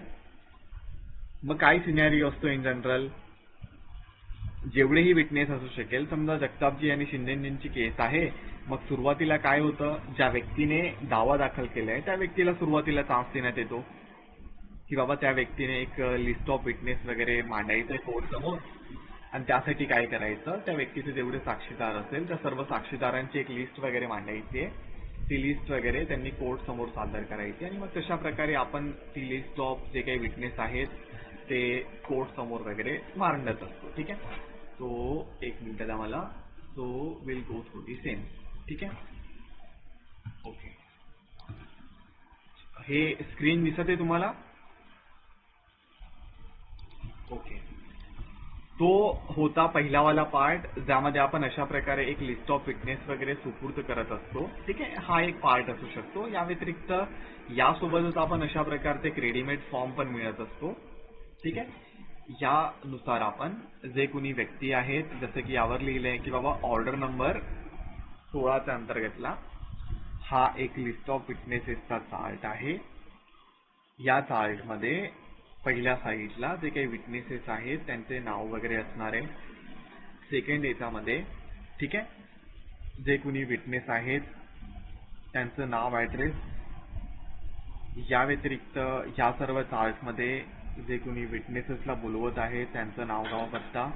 S1: मग काय सिनॅरिओ असतो इन जनरल, जेवढेही विटनेस असू शकेल. समजा जगतापजी आणि शिंदेजींची केस आहे, मग सुरुवातीला काय होतं, ज्या व्यक्तीने दावा दाखल केलाय त्या व्यक्तीला सुरुवातीला चान्स देण्यात येतो की बाबा त्या व्यक्तीने एक लिस्ट ऑफ विटनेस वगैरे मांडायचं आहे कोर्ट समोर. आणि त्यासाठी काय करायचं, त्या व्यक्तीचे जेवढे साक्षीदार असेल त्या सर्व साक्षीदारांची एक लिस्ट वगैरे मांडायची आहे. ती लिस्ट वगैरे त्यांनी कोर्ट समोर सादर करायची आणि मग तशा प्रकारे आपण ती लिस्ट ऑफ जे काही विटनेस आहेत ते कोर्ट समोर वगैरे मांडत असतो. ठीक आहे, तो एक मिनिट द्या मला. So will go through the same. ठीक आहे, ओके. हे स्क्रीन दिसत आहे तुम्हाला? ओके, तो होता पहिलावाला पार्ट ज्यामध्ये आपण अशा प्रकारे एक लिस्ट ऑफ विटनेस वगैरे सुपूर्द करत असतो. ठीक आहे, हा एक पार्ट असू शकतो. या व्यतिरिक्त यासोबतच आपण अशा प्रकारचे एक रेडीमेड फॉर्म पण मिळत असतो. ठीक आहे, यानुसार आपण जे कुणी व्यक्ती आहेत, जसं की यावर लिहिलंय की बाबा ऑर्डर नंबर 16च्या अंतर्गतला हा एक लिस्ट ऑफ विटनेसेसचा चार्ट आहे. या चार्टमध्ये पहिल्या साईडला जे काही विटनेसेस आहेत त्यांचे नाव वगैरे असणार आहे. सेकंड याच्यामध्ये, ठीक आहे, जे कुणी विटनेस आहेत त्यांचं नाव, ॲड्रेस. या व्यतिरिक्त या सर्व चार्टमध्ये जे कुणी विटनेसेसला बोलवत आहे त्यांचं नाव, गाव, पत्ता.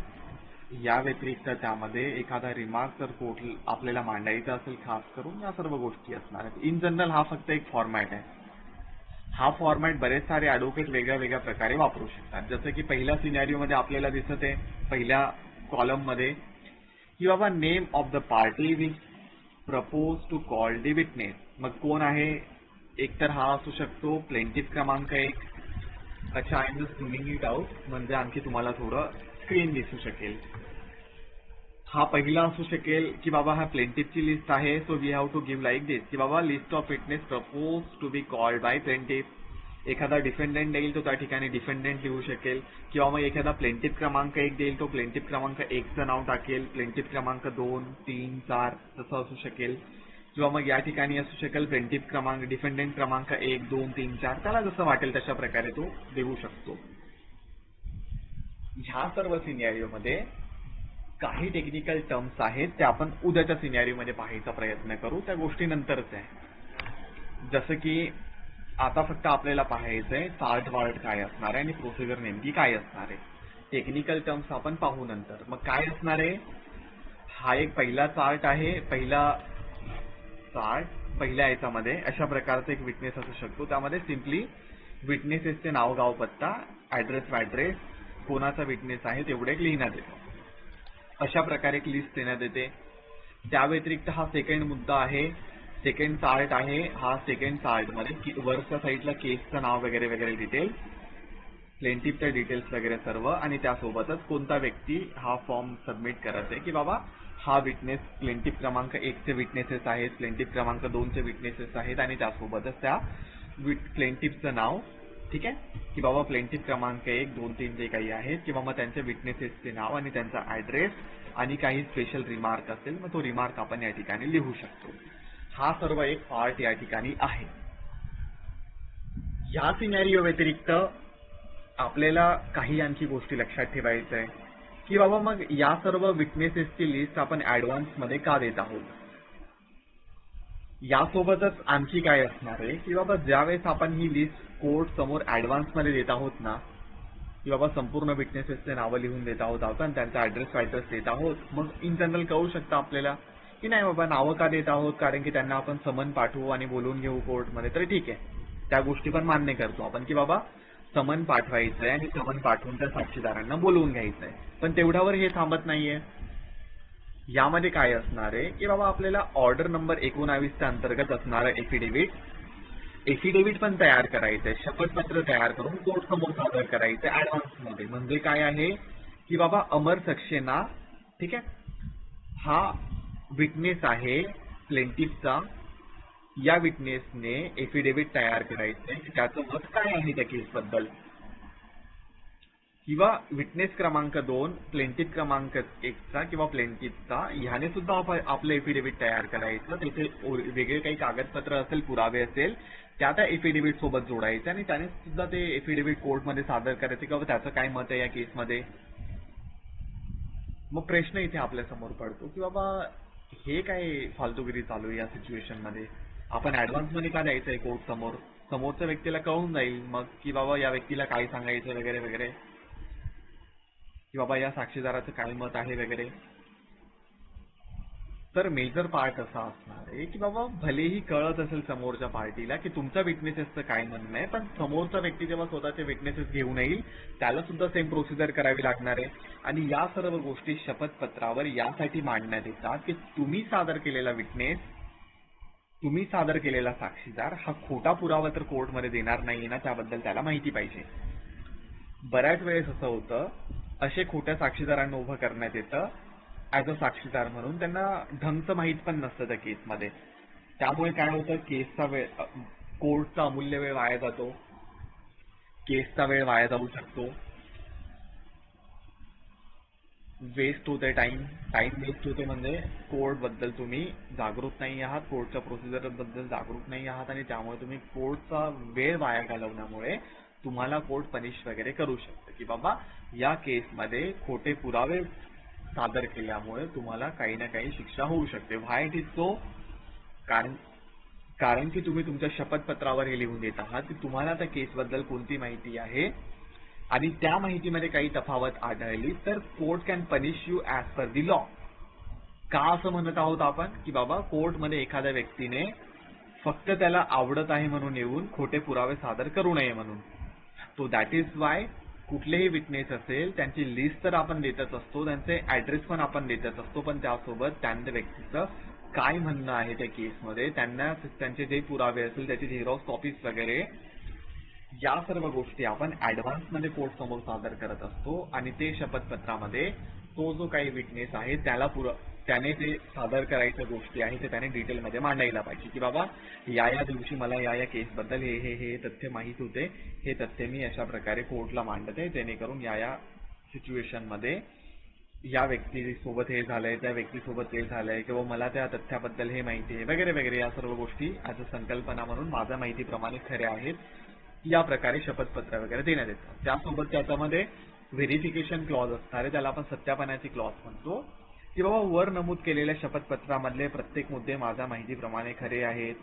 S1: या व्यतिरिक्त त्यामध्ये एखादा रिमार्क जर कोर्ट आपल्याला मांडायचा असेल खास करून, या सर्व गोष्टी असणार आहेत. इन जनरल हा फक्त एक फॉर्मॅट आहे. हा फॉर्मॅट बरेच सारे ॲडव्होकेट वेगळ्या वेगळ्या प्रकारे वापरू शकतात. जसं की पहिल्या सिनॅरिओमध्ये आपल्याला दिसत आहे पहिल्या कॉलममध्ये की बाबा name of the party which propose to call the witness. मग कोण आहे, एकतर हा असू शकतो प्लेंटिफ क्रमांक 1. अच्छा, I am just jhuming it out म्हणजे आणखी तुम्हाला थोडं स्क्रीन दिसू शकेल. हा पहिला असू शकेल की बाबा हा प्लेंटिफची लिस्ट आहे. So we have to give like this की Baba list of witness propose to be called by plaintiff. एखादा डिफेंडंट देईल तो त्या ठिकाणी डिफेंडंट लिहू शकेल, किंवा मग एखादा प्लेंटिफ क्रमांक 1 देईल तो प्लेंटिफ क्रमांक 1चं नाव टाकेल, प्लेंटिफ क्रमांक 2, 3, 4 तसं असू शकेल, किंवा मग या ठिकाणी असू शकेल प्लेंटिफ क्रमांक डिफेंडंट क्रमांक 1, 2, 3, 4 त्याला जसं वाटेल तशा प्रकारे तो देऊ शकतो. ह्या सर्व सिनॅरिओमध्ये काही टेक्निकल टर्म्स आहेत त्या आपण उद्याच्या सिनॅरिओमध्ये पाहायचा प्रयत्न करू, त्या गोष्टी नंतरच आहे. जसं की आता फक्त आपल्याला पाहायचंय चार्ट वार्ट काय असणार आहे आणि प्रोसिजर नेमकी काय असणार आहे. टेक्निकल टर्म्स आपण पाहू नंतर. मग काय असणार आहे, हा एक पहिला चार्ट आहे. पहिल्या याच्यामध्ये अशा प्रकारचा एक विटनेस असू शकतो. त्यामध्ये सिम्पली विटनेसेसचे नाव, गाव, पत्ता, ऍड्रेस, कोणाचा विटनेस आहे तेवढे एक लिहिण्यात येते. अशा प्रकारे एक लिस्ट देण्यात येते. त्या व्यतिरिक्त हा सेकंड मुद्दा आहे, सेकंड चार्ट आहे. हा सेकंड चार्टमध्ये वरच्या साईडला केसचं नाव वगैरे वगैरे डिटेल्स, प्लेंटिफच्या डिटेल्स वगैरे सर्व, आणि त्यासोबतच कोणता व्यक्ती हा फॉर्म सबमिट करत आहे की बाबा हा विटनेस प्लेंटिफ क्रमांक 1चे विटनेसेस आहेत, प्लेंटिफ क्रमांक 2चे विटनेसेस आहेत, आणि त्यासोबतच त्या प्लेंटिफचं नाव, ठीक आहे, की बाबा प्लेंटिफ क्रमांक 1, 2, 3 जे काही आहेत किंवा मग त्यांच्या विटनेसेसचे नाव आणि त्यांचा ऍड्रेस आणि काही स्पेशल रिमार्क असेल मग तो रिमार्क आपण या ठिकाणी लिहू शकतो. हा सर्व एक पार्ट या ठिकाणी आहे. या सिनॅरिओ व्यतिरिक्त आपल्याला काही आणखी गोष्टी लक्षात ठेवायचं आहे की बाबा मग या सर्व विटनेसेसची लिस्ट आपण ऍडव्हान्समध्ये का देत आहोत. यासोबतच आणखी काय असणार आहे की बाबा ज्यावेळेस आपण ही लिस्ट कोर्ट समोर ऍडव्हान्समध्ये देत आहोत ना, की बाबा संपूर्ण विटनेसेसचे नावं लिहून देत आहोत आपण, त्यांचा ऍड्रेस देत आहोत, मग इन जनरल कळू शकतं आपल्याला की नाही बाबा नावं का देत आहोत, कारण की त्यांना आपण समन पाठवू आणि बोलून घेऊ कोर्टमध्ये, तर ठीक आहे, त्या गोष्टी पण मान्य करतो आपण की बाबा समन पाठवायचंय आणि समन पाठवून त्या साक्षीदारांना बोलवून घ्यायचंय. पण तेवढ्यावर हे थांबत नाहीये. यामध्ये काय असणार आहे की बाबा आपल्याला ऑर्डर नंबर 19च्या अंतर्गत असणारं एफिडेव्हिट पण तयार करायचंय, शपथपत्र तयार करून कोर्ट समोर सादर करायचंय ऍडव्हान्समध्ये. म्हणजे काय आहे की बाबा अमर सक्सेना, ठीक आहे, हा विटनेस आहे प्लेंटिफचा, या विटनेसने एफिडेव्हिट तयार करायचंय की त्याचं मत काय आहे त्या केसबद्दल, किंवा विटनेस क्रमांक 2 प्लेंटिफ क्रमांक 1चा किंवा प्लेंटिफचा ह्याने सुद्धा आपलं एफिडेव्हिट तयार करायचं. त्याचे वेगळे काही कागदपत्र असेल, पुरावे असेल, त्या एफिडेव्हिट सोबत जोडायचे आणि त्याने सुद्धा ते एफिडेव्हिट कोर्टमध्ये सादर करायचे किंवा त्याचं काय मत आहे या केसमध्ये. मग प्रश्न इथे आपल्या समोर पडतो की बाबा हे काय फालतूगिरी चालू आहे या सिच्युएशनमध्ये, आपण ऍडव्हान्समध्ये का द्यायचंय कोर्ट समोर, समोरच्या व्यक्तीला कळून जाईल मग की बाबा या व्यक्तीला काय सांगायचं वगैरे वगैरे, की बाबा या साक्षीदाराचं काय मत आहे वगैरे. तर मेजर पार्ट असा असणार आहे की बाबा भलेही कळत असेल समोरच्या पार्टीला की तुमच्या विटनेसेसचं काय म्हणणं आहे, पण समोरचा व्यक्ती जेव्हा स्वतःचे विटनेसेस घेऊन येईल त्याला सुद्धा सेम प्रोसिजर करावी लागणार आहे. आणि या सर्व गोष्टी शपथपत्रावर यासाठी मांडण्यात येतात की तुम्ही सादर केलेला विटनेस, तुम्ही सादर केलेला साक्षीदार हा खोटा पुरावा तर कोर्टमध्ये देणार नाहीये ना, त्याबद्दल त्याला माहिती पाहिजे. बऱ्याच वेळेस असं होतं, असे खोट्या साक्षीदारांना उभं करण्यात येतं ऍज अ साक्षीदार म्हणून, त्यांना ढंगचं माहीत पण नसतं त्या केसमध्ये. त्यामुळे काय होतं, केसचा वेळ, कोर्टचा अमूल्य वेळ वाया जातो, केसचा वेळ वाया जाऊ शकतो, वेस्ट होते, टाइम वेस्ट होते. म्हणजे कोर्ट बद्दल तुम्ही जागरूक नाही आहात, कोर्टच्या प्रोसिजर बद्दल जागरूक नाही आहात, आणि त्यामुळे तुम्ही कोर्टचा वेळ वाया घालवण्यामुळे तुम्हाला कोर्ट पनिश वगैरे करू शकतं की बाबा या केसमध्ये खोटे पुरावे सादर केल्यामुळे तुम्हाला काही ना काही शिक्षा होऊ शकते. व्हाय इट इज सो, कारण की तुम्ही तुमच्या शपथपत्रावर हे लिहून देत आहात की तुम्हाला त्या केसबद्दल कोणती माहिती आहे आणि त्या माहितीमध्ये काही तफावत आढळली तर court can punish you as per the law. का असं म्हणत आहोत आपण की बाबा कोर्टमध्ये एखाद्या व्यक्तीने फक्त त्याला आवडत आहे म्हणून येऊन खोटे पुरावे सादर करू नये म्हणून. तो दॅट इज वाय कुठलेही विटनेस असेल त्यांची लिस्ट तर आपण देतच असतो, त्यांचे ऍड्रेस पण आपण देतच असतो, पण त्यासोबत त्या व्यक्तीचं काय म्हणणं आहे त्या केसमध्ये, त्यांना त्यांचे जे पुरावे असेल त्याची झेरॉक्स कॉपीज वगैरे या सर्व गोष्टी आपण ऍडव्हान्समध्ये कोर्ट समोर सादर करत असतो. आणि ते शपथपत्रामध्ये तो जो काही विटनेस आहे त्याला त्याने ते सादर करायच्या गोष्टी आहे ते त्याने डिटेलमध्ये मांडायला पाहिजे की बाबा या दिवशी मला या केसबद्दल हे तथ्य माहीत होते, हे तथ्य मी अशा प्रकारे कोर्टला मांडत आहे जेणेकरून या सिच्युएशनमध्ये या व्यक्तीसोबत हे झालंय, त्या व्यक्तीसोबत हे झालंय, किंवा मला त्या तथ्याबद्दल हे माहिती आहे वगैरे वगैरे. या सर्व गोष्टी ॲज अ संकल्पना म्हणून माझ्या माहितीप्रमाणे खऱ्या आहेत या प्रकारे शपथपत्र वगैरे देण्यात येतात. त्यासोबत त्याच्यामध्ये व्हेरिफिकेशन क्लॉज असणार आहे, त्याला आपण सत्यापनाची क्लॉज म्हणतो, की बाबा वर नमूद केलेल्या शपथपत्रामधले प्रत्येक मुद्दे माझ्या माहितीप्रमाणे खरे आहेत.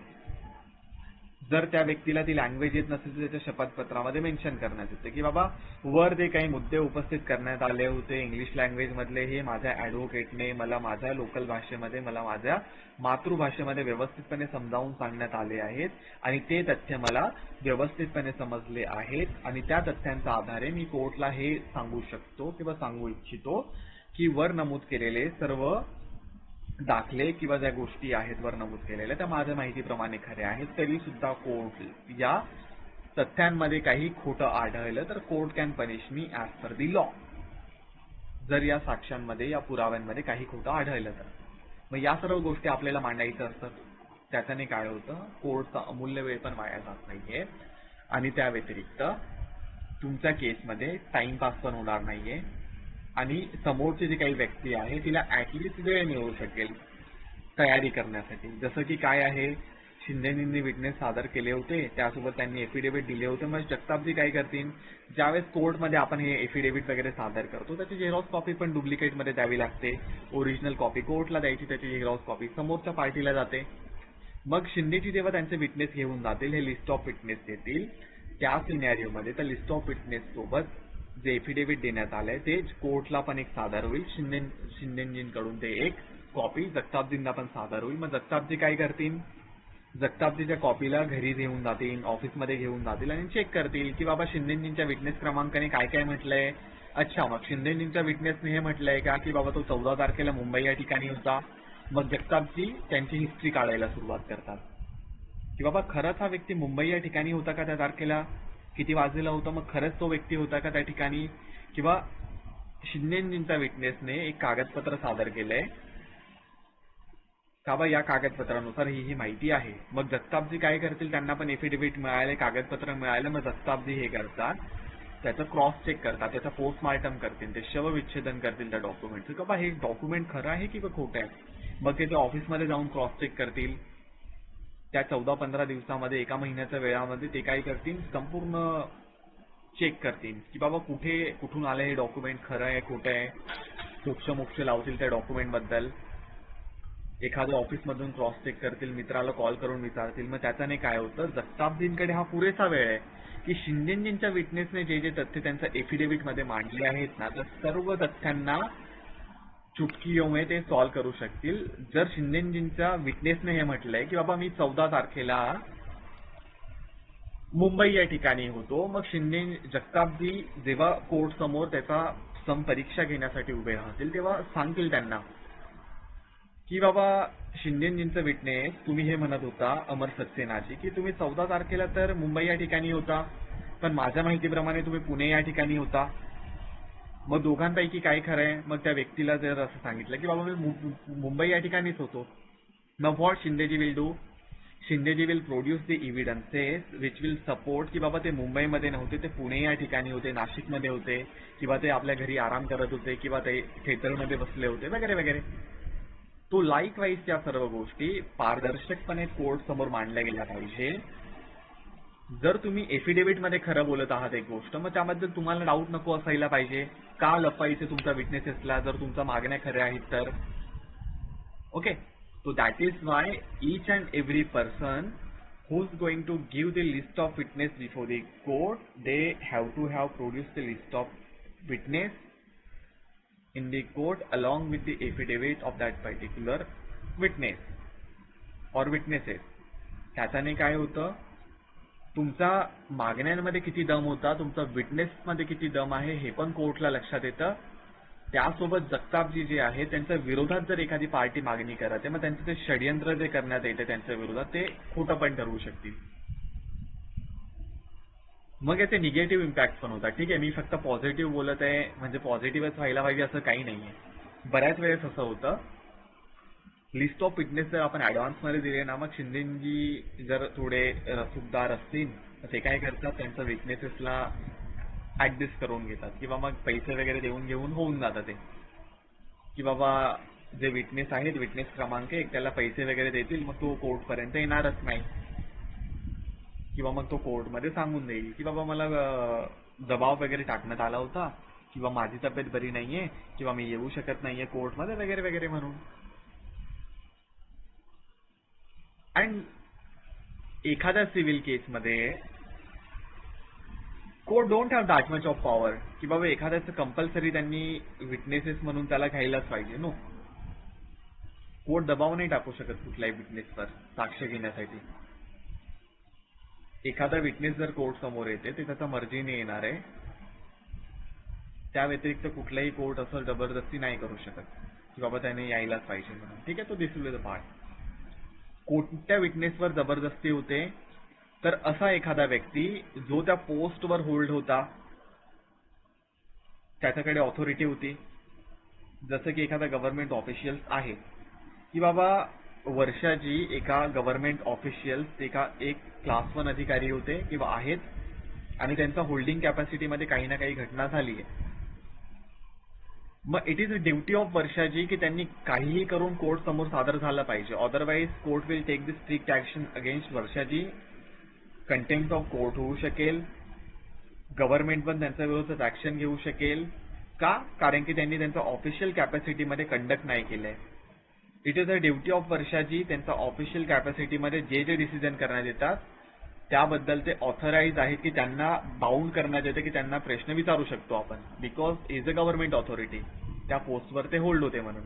S1: जर त्या व्यक्तीला ती लँग्वेज येत नसेल तर त्याच्या शपथपत्रामध्ये मेन्शन करण्यात येते की बाबा वर जे काही मुद्दे उपस्थित करण्यात आले होते इंग्लिश लँग्वेज मधले, हे माझ्या ॲडव्होकेटने मला माझ्या लोकल भाषेमध्ये, मला माझ्या मातृभाषेमध्ये व्यवस्थितपणे समजावून सांगण्यात आले आहेत आणि ते तथ्य मला व्यवस्थितपणे समजले आहेत आणि त्या तथ्यांच्या आधारे मी कोर्टला हे सांगू शकतो किंवा सांगू इच्छितो की वर नमूद केलेले सर्व दाखले किंवा ज्या गोष्टी आहेत वर नमूद केलेल्या त्या माझ्या माहितीप्रमाणे खऱ्या आहेत. तरी सुद्धा कोर्ट या तथ्यांमध्ये काही खोटं आढळलं तर court can punish me as per the law. जर या साक्ष्यांमध्ये या पुराव्यांमध्ये काही खोटं आढळलं तर मग या सर्व गोष्टी आपल्याला मांडायचं असतात. त्याच्याने काय होतं, कोर्टचा अमूल्य वेळ पण वाया जात नाहीये आणि त्या व्यतिरिक्त तुमच्या केसमध्ये टाइमपास पण होणार नाहीये आणि समोरची जी काही व्यक्ती आहे तिला ऍटलिस्ट वेळ मिळू शकेल तयारी करण्यासाठी. जसं की काय आहे, शिंदेंनी विटनेस सादर केले होते, त्यासोबत त्यांनी एफिडेव्हिट दिले होते. मग जगतापजी काय करतील, ज्यावेळेस कोर्टमध्ये आपण हे एफिडेव्हिट वगैरे सादर करतो त्याची झेरॉक्स कॉपी पण डुप्लिकेटमध्ये द्यावी लागते. ओरिजिनल कॉपी कोर्टला द्यायची, त्याची झेरॉक्स कॉपी समोरच्या पार्टीला जाते. मग शिंदेची जेव्हा त्यांचे विटनेस घेऊन जातील, हे लिस्ट ऑफ विटनेस देतील, त्या सिनॅरिओमध्ये त्या लिस्ट ऑफ विटनेस सोबत जे एफिडेव्हिट देण्यात आलंय ते कोर्टला पण एक सादर होईल. शिंदेजींकडून ते एक कॉपी जगतापजींना पण सादर होईल. मग जगतापजी काय करतील, जगतापजीच्या कॉपीला घरी घेऊन जातील, ऑफिसमध्ये घेऊन जातील आणि चेक करतील की बाबा शिंदेजींच्या विटनेस क्रमांकाने काय काय म्हटलंय. अच्छा, मग शिंदेजींच्या विटनेसने हे म्हटलंय का की बाबा तो 14 तारखेला मुंबई या ठिकाणी होता. मग जगतापजी त्यांची हिस्ट्री काढायला सुरुवात करतात की बाबा खरंच हा व्यक्ती मुंबई या ठिकाणी होता का त्या तारखेला, किती वाजलेला होता, मग खरंच तो व्यक्ती होता का त्या ठिकाणी, किंवा शिंदेजींच्या विटनेसने एक कागदपत्र सादर केलंय का बा या कागदपत्रानुसार ही माहिती आहे. मग जगतापजी काय करतील, त्यांना पण एफिडेव्हिट मिळाले, कागदपत्र मिळालं. मग जगतापजी हे करतात, त्याचं क्रॉस चेक करतात, त्याचं पोस्टमार्टम करतील, ते शवविच्छेदन करतील त्या डॉक्युमेंटचं का बा हे डॉक्युमेंट खरं आहे की खोटं आहे. मग ते ऑफिसमध्ये जाऊन क्रॉस चेक करतील. त्या 14-15 दिवसामध्ये, एका महिन्याच्या वेळामध्ये ते काय करतील, संपूर्ण चेक करतील की बाबा कुठून आलं हे डॉक्युमेंट, खरं आहे खोटं आहे. मोक्ष लावतील त्या डॉक्युमेंट बद्दल. एखाद्या ऑफिसमधून क्रॉस चेक करतील, मित्राला कॉल करून विचारतील. मग त्याच्याने काय होतं, जगतापजींकडे हा पुरेसा वेळ आहे की शिंदेजींच्या विटनेसने जे तथ्य त्यांच्या एफिडेव्हिट मध्ये मांडले आहेत ना, तर सर्व तथ्यांना चुटकीयों ते सॉल्व्ह करू शकतील. जर शिंदेजींच्या विटनेसने हे म्हटलंय की बाबा मी 14 तारखेला मुंबई या ठिकाणी होतो, मग जगतापजी जेव्हा कोर्ट समोर त्याचा परीक्षा घेण्यासाठी उभे राहतील तेव्हा सांगतील त्यांना की बाबा शिंदेजींचं विटनेस, तुम्ही हे म्हणत होता अमर सक्सेनाजी की तुम्ही 14 तारखेला तर मुंबई या ठिकाणी होता, पण माझ्या माहितीप्रमाणे तुम्ही पुणे या ठिकाणी होता. मग दोघांपैकी काय खरं आहे. मग त्या व्यक्तीला जर असं सांगितलं की बाबा मी मुंबई या ठिकाणीच होतो, मग what Shindeji will do, Shindeji will produce the evidences which will support की बाबा ते मुंबईमध्ये नव्हते, ते पुणे या ठिकाणी होते, नाशिकमध्ये होते, किंवा ते आपल्या घरी आराम करत होते, किंवा ते थिएटरमध्ये बसले होते वगैरे वगैरे. तो लाईकवाईज त्या सर्व गोष्टी पारदर्शकपणे कोर्ट समोर मांडल्या गेल्या पाहिजे. जर तुम्ही एफिडेव्हिट मध्ये खरं बोलत आहात एक गोष्ट, मग त्याबद्दल तुम्हाला डाऊट नको असायला पाहिजे. का लपवायचे तुमच्या विटनेसेसला जर तुमच्या मागण्या खऱ्या आहेत तर. Okay, so that is why each and every person who's going to give the list of witness before the court, they have to have produced the list of witness in the court along with the affidavit of that particular witness or witnesses. त्याच्याने काय होतं, तुमचा मागण्यांमध्ये किती दम होता, तुमचा विटनेसमध्ये किती दम आहे हे पण कोर्टला लक्षात येतं. त्यासोबत जगतापजी जे आहे त्यांच्या विरोधात जर एखादी पार्टी मागणी करत आहे, मग त्यांचं ते षडयंत्र जे करण्यात येते त्यांच्या विरोधात ते खोटं पण ठरवू शकतील. मग याचे निगेटिव्ह इम्पॅक्ट पण होतात. ठीक आहे, मी फक्त पॉझिटिव्ह बोलत आहे म्हणजे पॉझिटिव्हच व्हायला पाहिजे असं काही नाहीये. बऱ्याच वेळेस असं होतं लिस्ट ऑफ विटनेस जर आपण ऍडव्हान्स मध्ये दिले ना, मग शिंदेजी जर थोडे रसूखदार असतील तर ते काय करतात, त्यांच्या विटनेसेसला ऍडजस्ट करून घेतात किंवा मग पैसे वगैरे देऊन घेऊन होऊन जातं ते, की बाबा जे विटनेस आहेत, विटनेस क्रमांक 1 त्याला पैसे वगैरे देतील, मग तो कोर्टपर्यंत येणारच नाही किंवा मग तो कोर्टमध्ये सांगून देईल की बाबा मला दबाव वगैरे टाकण्यात आला होता किंवा माझी तब्येत बरी नाहीये किंवा मी येऊ शकत नाहीये कोर्टमध्ये वगैरे वगैरे म्हणून. अँड एखाद्या सिव्हिल केसमध्ये court don't have that much of power की बाबा एखाद्याचं कंपल्सरी त्यांनी विटनेसेस म्हणून त्याला घ्यायलाच पाहिजे. नो, कोर्ट दबाव नाही टाकू शकत कुठल्याही विटनेसवर साक्ष घेण्यासाठी. एखादा विटनेस जर कोर्ट समोर येते ते त्याचा मर्जीने येणार आहे, त्या व्यतिरिक्त कुठलाही कोर्ट असं जबरदस्ती नाही करू शकत की बाबा त्याने यायलाच पाहिजे म्हणून. ठीक आहे, तो दिस विल द पार्ट. कोणत्या विटनेसवर जबरदस्ती होते तर असा एखादा व्यक्ती जो त्या पोस्टवर होल्ड होता, त्याच्याकडे ऑथॉरिटी होती, जसं की एखादा गव्हर्नमेंट ऑफिशियल्स आहे की बाबा वर्षाजी एका गव्हर्नमेंट ऑफिशियल्स एक क्लास 1 अधिकारी होते किंवा आहेत आणि त्यांचा होल्डिंग कॅपॅसिटीमध्ये काही ना काही घटना झाली आहे. मग it is a duty of Varshaji की त्यांनी काहीही करून कोर्ट समोर सादर झालं पाहिजे. Otherwise court will take the strict action against Varshaji. Contempt of court होऊ शकेल, गव्हर्नमेंट पण त्यांच्या विरोधात ऍक्शन घेऊ शकेल. का? कारण की त्यांनी त्यांचा ऑफिशियल कॅपॅसिटीमध्ये कंडक्ट नाही केलंय. It is a duty of Varshaji त्यांचा ऑफिशियल कॅपॅसिटीमध्ये जे जे डिसिजन करण्यात येतात त्याबद्दल ते ऑथराईज आहेत की त्यांना बाउंड करण्यात येते की त्यांना प्रश्न विचारू शकतो आपण, because is a government authority, त्या पोस्टवर ते होल्ड होते म्हणून.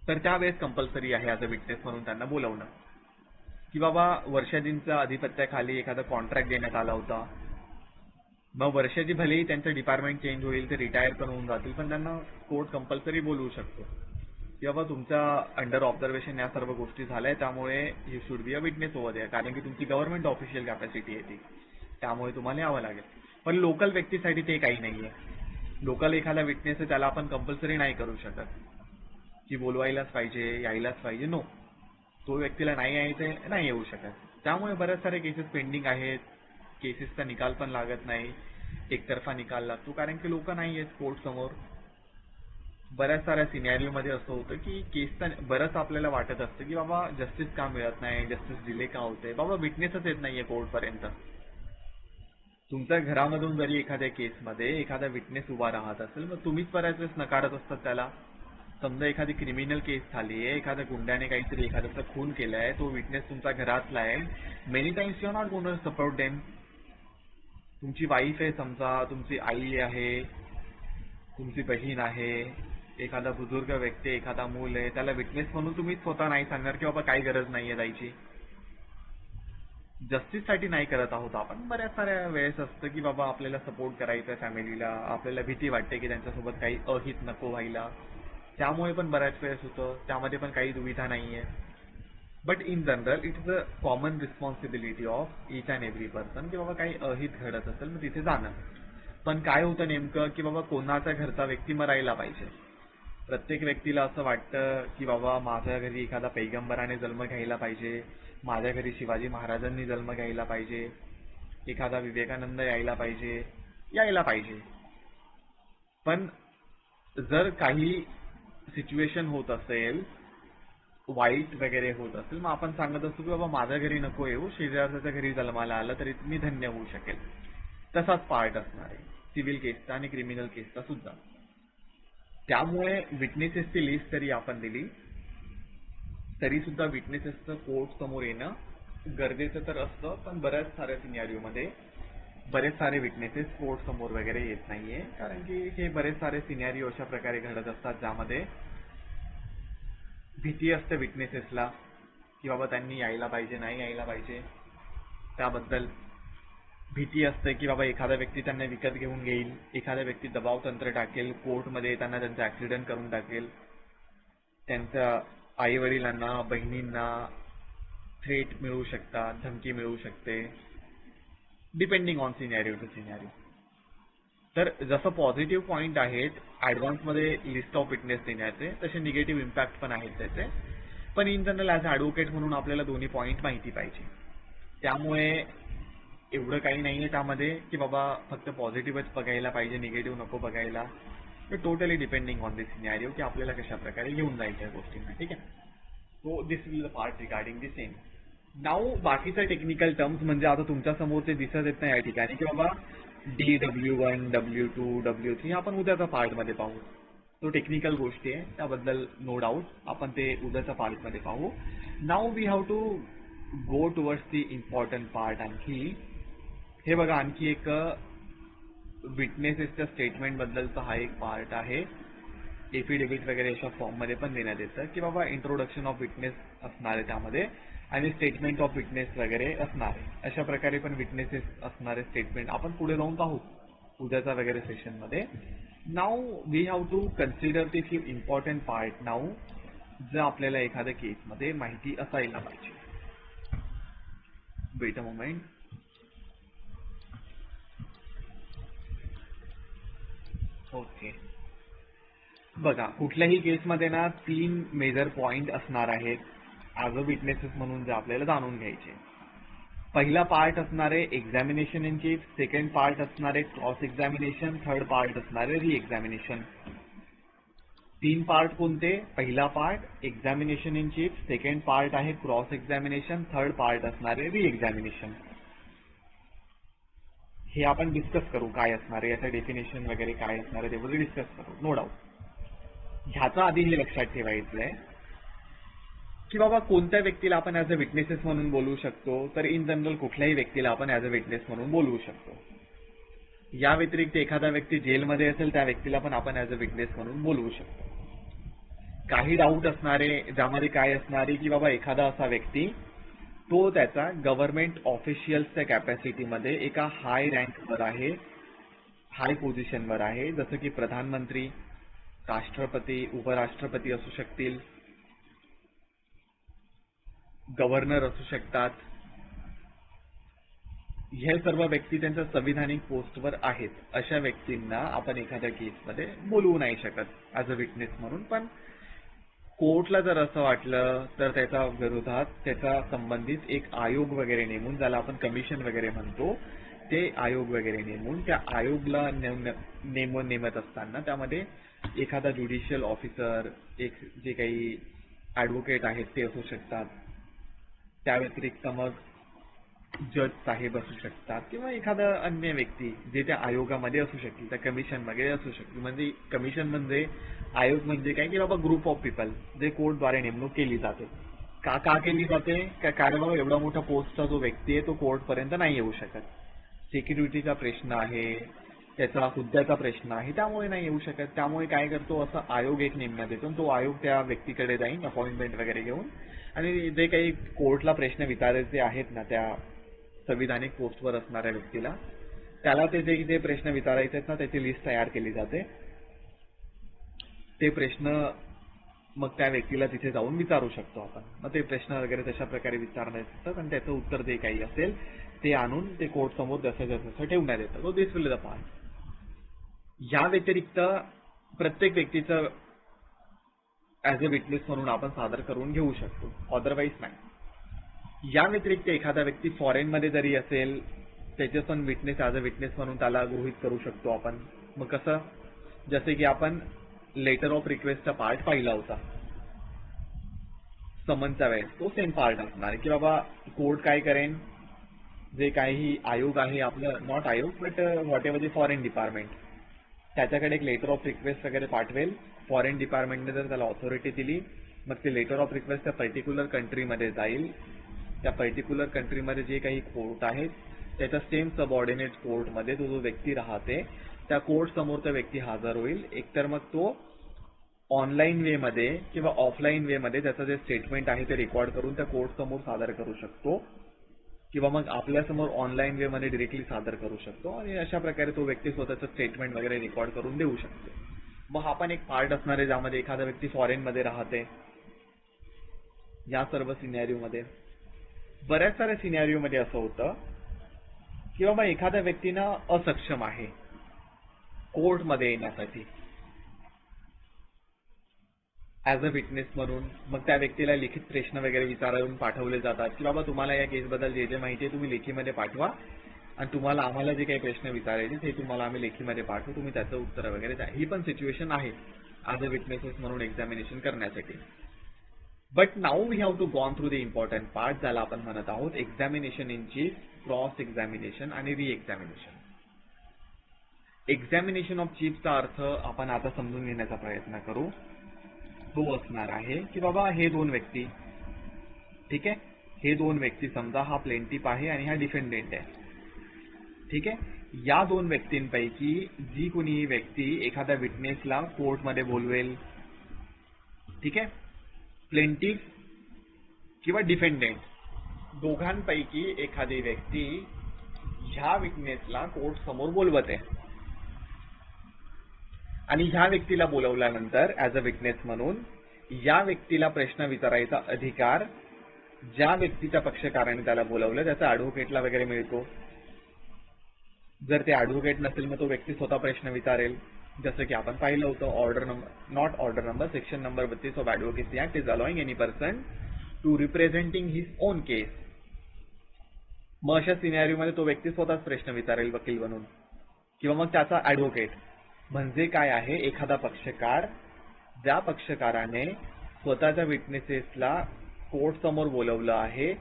S1: तर त्यावेळेस कंपल्सरी आहे ॲज अ विटनेस म्हणून त्यांना बोलवणं की बाबा वर्षाजींच्या आधिपत्याखाली एखादा कॉन्ट्रॅक्ट देण्यात आला होता. मग वर्षाजी भलेही त्यांचं डिपार्टमेंट चेंज होईल, ते रिटायर पण होऊन जातील, पण त्यांना कोर्ट कंपल्सरी बोलवू शकतो की बाबा तुमच्या अंडर ऑब्झर्वेशन या सर्व गोष्टी झाल्या, त्यामुळे you should be a witness over there, कारण की तुमची गव्हर्नमेंट ऑफिशियल कॅपॅसिटी आहे ती, त्यामुळे तुम्हाला यावं लागेल. पण लोकल व्यक्तीसाठी ते काही नाहीये. लोकल एखादा विटनेस आहे त्याला आपण कंपल्सरी नाही करू शकत की बोलवायलाच पाहिजे, यायलाच पाहिजे. नो, तो व्यक्तीला नाही यायचंय, नाही येऊ शकत. त्यामुळे बऱ्याच सारे केसेस पेंडिंग आहेत. केसेसचा निकाल पण लागत नाही, एकतर्फा निकाल लागतो कारण की लोक नाही आहेत कोर्ट समोर. बऱ्याच साऱ्या सिनॅरिओमध्ये असं होतं की केसचा बरंच आपल्याला वाटत असतं की बाबा जस्टिस का मिळत नाही, जस्टिस डिले का होते. बाबा विटनेसच येत नाहीये कोर्टपर्यंत. तुमच्या घरामधून जरी एखाद्या केसमध्ये एखादा विटनेस उभा राहत असेल, मग तुम्हीच बऱ्याच वेळेस नकारत असतात त्याला. समजा एखादी क्रिमिनल केस झाली आहे, एखाद्या गुंड्याने काहीतरी एखाद्याचा खून केलाय, तो विटनेस तुमच्या घरातला आहे, many times you are not going to support them. तुमची वाईफ आहे समजा, तुमची आई आहे, तुमची बहीण आहे, एखादा बुजुर्ग व्यक्ती, एखादा मूल आहे, त्याला विटनेस म्हणून तुम्ही स्वतः नाही सांगणार की बाबा काही गरज नाहीये जायची. जस्टिससाठी नाही करत आहोत आपण. बऱ्याच साऱ्या वेळेस असतं की बाबा आपल्याला सपोर्ट करायचा फॅमिलीला, आपल्याला भीती वाटते की त्यांच्यासोबत काही अहित नको व्हायला, त्यामुळे पण बऱ्याच वेळेस होतं. त्यामध्ये पण काही दुविधा नाहीये. But in general it is a common responsibility of each and every person की बाबा काही अहित घडत असेल मग तिथे जाणं. पण काय होतं नेमकं की बाबा कोणाच्या घरचा व्यक्ती मरायला पाहिजे. प्रत्येक व्यक्तीला असं वाटतं की बाबा माझ्या घरी एखादा पैगंबराने जन्म घ्यायला पाहिजे, माझ्या घरी शिवाजी महाराजांनी जन्म घ्यायला पाहिजे, एखादा विवेकानंद यायला पाहिजे. पण जर काही सिच्युएशन होत असेल, वाईट वगैरे होत असेल, मग आपण सांगत असतो की बाबा माझ्या घरी नको येऊ, शेजारच्या घरी जन्माला आलं तरी मी धन्य होऊ शकेल. तसाच पार्ट असणार आहे सिव्हिल केसचा आणि क्रिमिनल केसचा सुद्धा. त्यामुळे विटनेसेसची लिस्ट जरी आपण दिली तरी सुद्धा विटनेसेसचं कोर्ट समोर येणं गरजेचं तर असतं, पण बऱ्याच साऱ्या सिनॅरिओमध्ये बरेच सारे विटनेसेस कोर्ट समोर वगैरे येत नाहीये, कारण की हे बरेच सारे सिनॅरिओ अशा प्रकारे घडत असतात ज्यामध्ये भीती असते विटनेसेसला की बाबा त्यांनी यायला पाहिजे, नाही यायला पाहिजे. त्याबद्दल भीती असते की बाबा एखादा व्यक्ती त्यांना विकत घेऊन घेईल, एखादा व्यक्ती दबाव तंत्र टाकेल, कोर्टमध्ये येताना त्यांचा ऍक्सिडेंट करून टाकेल, त्यांच्या आई वडिलांना, बहिणींना थ्रेट मिळू शकतात, धमकी मिळू शकते, depending on scenario to scenario. तर जसं पॉझिटिव्ह पॉईंट आहेत ॲडव्हान्समध्ये लिस्ट ऑफ विटनेस देण्याचे, तसे निगेटिव्ह इम्पॅक्ट पण आहेत त्याचे. पण इन जनरल ॲज ॲडव्होकेट म्हणून आपल्याला दोन्ही पॉईंट माहिती पाहिजे. त्यामुळे एवढं काही नाही आहे त्यामध्ये की बाबा फक्त पॉझिटिव्हच बघायला पाहिजे, निगेटिव्ह नको बघायला. Totally depending on the scenario की आपल्याला कशा प्रकारे घेऊन जायच्या गोष्टींना. ठीक आहे. So this will the part regarding the same. Now बाकीच्या टेक्निकल टर्म्स म्हणजे आता तुमच्या समोर ते दिसत येत नाही या ठिकाणी की बाबा DW1, W2, W3 आपण उद्याच्या पार्टमध्ये पाहू. तो टेक्निकल गोष्टी आहे त्याबद्दल नो डाऊट आपण ते उद्याच्या पार्टमध्ये पाहू. Now we have to go towards the important part. आणखी हे बघा आणखी एक विटनेसेसच्या स्टेटमेंट बद्दलचा हा एक पार्ट आहे. एफिडेव्हिट वगैरे अशा फॉर्ममध्ये पण देण्यात येतं की बाबा इंट्रोडक्शन ऑफ विटनेस असणार आहे त्यामध्ये आणि स्टेटमेंट ऑफ विटनेस वगैरे असणार आहे. अशा प्रकारे पण विटनेसेस असणारे स्टेटमेंट आपण पुढे जाऊन पाहू उद्याचा वगैरे सेशनमध्ये. Now we have to consider the few important part now जर आपल्याला एखाद्या केसमध्ये माहिती असायला पाहिजे. Weight a moment. ओके बघा कुठल्याही केसमध्ये ना 3 मेजर पॉइंट असणार आहेत ॲज अ विटनेसेस म्हणून जे आपल्याला जाणून घ्यायचे. पहिला पार्ट असणार आहे examination in chief, second part असणार आहे क्रॉस एक्झामिनेशन, थर्ड पार्ट असणार आहे री एक्झामिनेशन. 3 पार्ट कोणते? पहिला part examination in chief, second part आहे क्रॉस एक्झामिनेशन, थर्ड पार्ट असणार आहे री एक्झामिनेशन. हे आपण डिस्कस करू काय असणार आहे, याचं डेफिनेशन वगैरे काय असणार आहे ते वगैरे डिस्कस करू नो डाऊट. ह्याचा आधी हे लक्षात ठेवायचं आहे की बाबा कोणत्या व्यक्तीला आपण ॲज अ विटनेसेस म्हणून बोलवू शकतो, तर इन जनरल कुठल्याही व्यक्तीला आपण ॲज अ विटनेस म्हणून बोलवू शकतो. या व्यतिरिक्त एखादा व्यक्ती जेलमध्ये असेल त्या व्यक्तीला पण आपण ॲज अ विटनेस म्हणून बोलवू शकतो. काही डाऊट असणारे ज्यामध्ये काय असणारे की बाबा एखादा असा व्यक्ती तो त्याचा गव्हर्नमेंट ऑफिशियल्सच्या कॅपॅसिटीमध्ये एका हाय रँकवर आहे, हाय पोझिशनवर आहे, जसं की प्रधानमंत्री, राष्ट्रपती, उपराष्ट्रपती असू शकतील, गव्हर्नर असू शकतात. हे सर्व व्यक्ती त्यांच्या संविधानिक पोस्टवर आहेत. अशा व्यक्तींना आपण एखाद्या केसमध्ये बोलवू नाही शकत ॲज अ विटनेस म्हणून. पण कोर्टला जर असं वाटलं तर त्याच्या विरोधात त्याच्या संबंधित एक आयोग वगैरे नेमून, ज्याला आपण कमिशन वगैरे म्हणतो, ते आयोग वगैरे नेमून त्या आयोगला नेमत असताना त्यामध्ये एखादा ज्युडिशियल ऑफिसर, एक जे काही ॲडव्होकेट आहेत ते असू शकतात, त्या व्यतिरिक्त मग जज साहेब असू शकतात किंवा एखादा अन्य व्यक्ती जे त्या आयोगामध्ये असू शकतील, त्या कमिशन वगैरे असू शकतील. म्हणजे कमिशन म्हणजे आयोग म्हणजे काय की बाबा ग्रुप ऑफ पीपल जे कोर्टद्वारे नेमणूक केली जाते. का केली जाते? कारण बाबा एवढा मोठा पोस्टचा जो व्यक्ती आहे तो कोर्टपर्यंत नाही येऊ शकत. सिक्युरिटीचा प्रश्न आहे, त्याचा हुद्द्याचा प्रश्न आहे, त्यामुळे नाही येऊ शकत. त्यामुळे काय करतो, असं आयोग एक नेमण्यात येतो. तो आयोग त्या व्यक्तीकडे जाईल अपॉइंटमेंट वगैरे घेऊन आणि जे काही कोर्टला प्रश्न विचारायचे आहेत ना त्या संविधानिक पोस्टवर असणाऱ्या व्यक्तीला, त्याला ते जे प्रश्न विचारायचे आहेत ना त्याची लिस्ट तयार केली जाते. ते प्रश्न मग त्या व्यक्तीला तिथे जाऊन विचारू शकतो आपण. मग ते प्रश्न वगैरे तशा प्रकारे विचारण्यात येतात आणि त्याचं उत्तर जे काही असेल ते आणून ते कोर्ट समोर जसं ठेवण्यात येतं. So this will the part. या व्यतिरिक्त प्रत्येक व्यक्तीचं ॲज अ विटनेस म्हणून आपण सादर करून घेऊ शकतो, अदरवाईज नाही. या व्यतिरिक्त एखादा व्यक्ती फॉरेनमध्ये जरी असेल त्याचे पण विटनेस ॲज अ विटनेस म्हणून त्याला गृहीत करू शकतो आपण. मग कसं? जसे की आपण लेटर ऑफ रिक्वेस्टचा पार्ट पाहिला होता समनच्या वेळेस, तो सेम पार्ट असणार की बाबा कोर्ट काय करेन, जे काही आयोग आहे आपलं, नॉट आयोग but what ever the foreign department, त्याच्याकडे एक लेटर ऑफ रिक्वेस्ट वगैरे पाठवेल. फॉरेन डिपार्टमेंटने जर त्याला ऑथॉरिटी दिली मग ते लेटर ऑफ रिक्वेस्ट त्या पर्टिक्युलर कंट्रीमध्ये जाईल. त्या पर्टिक्युलर कंट्रीमध्ये जे काही कोर्ट आहेत त्याच्या सेम सबऑर्डिनेट कोर्टमध्ये तो जो व्यक्ती राहते त्या कोर्ट समोर तो व्यक्ती हजर होईल. एकतर मग तो ऑनलाईन वे मध्ये किंवा ऑफलाईन वे मध्ये त्याचं जे स्टेटमेंट आहे ते रेकॉर्ड करून त्या कोर्ट समोर सादर करू शकतो किंवा मग आपल्यासमोर ऑनलाईन वे मध्ये डिरेक्टली सादर करू शकतो आणि अशा प्रकारे तो व्यक्ती स्वतःचं स्टेटमेंट वगैरे रेकॉर्ड करून देऊ शकतो. मग हा पण एक पार्ट असणार आहे ज्यामध्ये एखादा व्यक्ती फॉरेनमध्ये राहते. या सर्व सिनॅरिओमध्ये बऱ्याच साऱ्या सिनॅरिओमध्ये असं होतं की बाबा एखाद्या व्यक्तीना असक्षम आहे कोर्टमध्ये येण्यासाठी ऍज अ विटनेस म्हणून. मग त्या व्यक्तीला लिखित प्रश्न वगैरे विचारून पाठवले जातात की बाबा तुम्हाला या केसबद्दल जे माहिती आहे तुम्ही लेखीमध्ये पाठवा आणि तुम्हाला आम्हाला जे काही प्रश्न विचारायचे ते तुम्हाला आम्ही लेखीमध्ये पाठवू, तुम्ही त्याचं उत्तर वगैरे द्या. ही पण सिच्युएशन आहे ऍज अ विटनेसेस म्हणून एक्झामिनेशन करण्यासाठी. But now we have to gone through the important part, ज्याला आपण म्हणत आहोत examination in chief, cross examination आणि री एक्झामिनेशन. एक्झामिनेशन ऑफ चीफचा अर्थ आपण आता समजून घेण्याचा प्रयत्न करू. तो असणार आहे की बाबा हे दोन व्यक्ती, ठीक आहे, हे दोन व्यक्ती समजा हा प्लेंटिफ आहे आणि हा डिफेंडेंट आहे, ठीक आहे. या दोन व्यक्तींपैकी जी कोणी व्यक्ती एखाद्या विटनेसला कोर्टमध्ये बोलवेल, ठीक आहे, प्लेंटिफ किंवा डिफेंडेंट दोघांपैकी एखादी व्यक्ती ह्या विटनेसला कोर्ट समोर बोलवते आणि ह्या व्यक्तीला बोलवल्यानंतर ऍज अ विटनेस म्हणून या व्यक्तीला प्रश्न विचारायचा अधिकार ज्या व्यक्तीच्या पक्षकाराने त्याला बोलवलं त्याचा ऍडव्होकेटला वगैरे मिळतो. जर ते ऍडव्होकेट नसेल मग तो व्यक्ती स्वतः प्रश्न विचारेल, जसं की आपण पाहिलं होतं order number section number 32 of advocacy act is allowing any person to representing his own case. मग अशा सिनेरिओमध्ये तो व्यक्ती स्वतःच प्रश्न विचारेल वकील बनून किंवा मग त्याचा ऍडव्होकेट. म्हणजे काय आहे, एखादा पक्षकार ज्या पक्षकाराने स्वतःच्या विटनेसेसला कोर्ट समोर बोलवलं आहे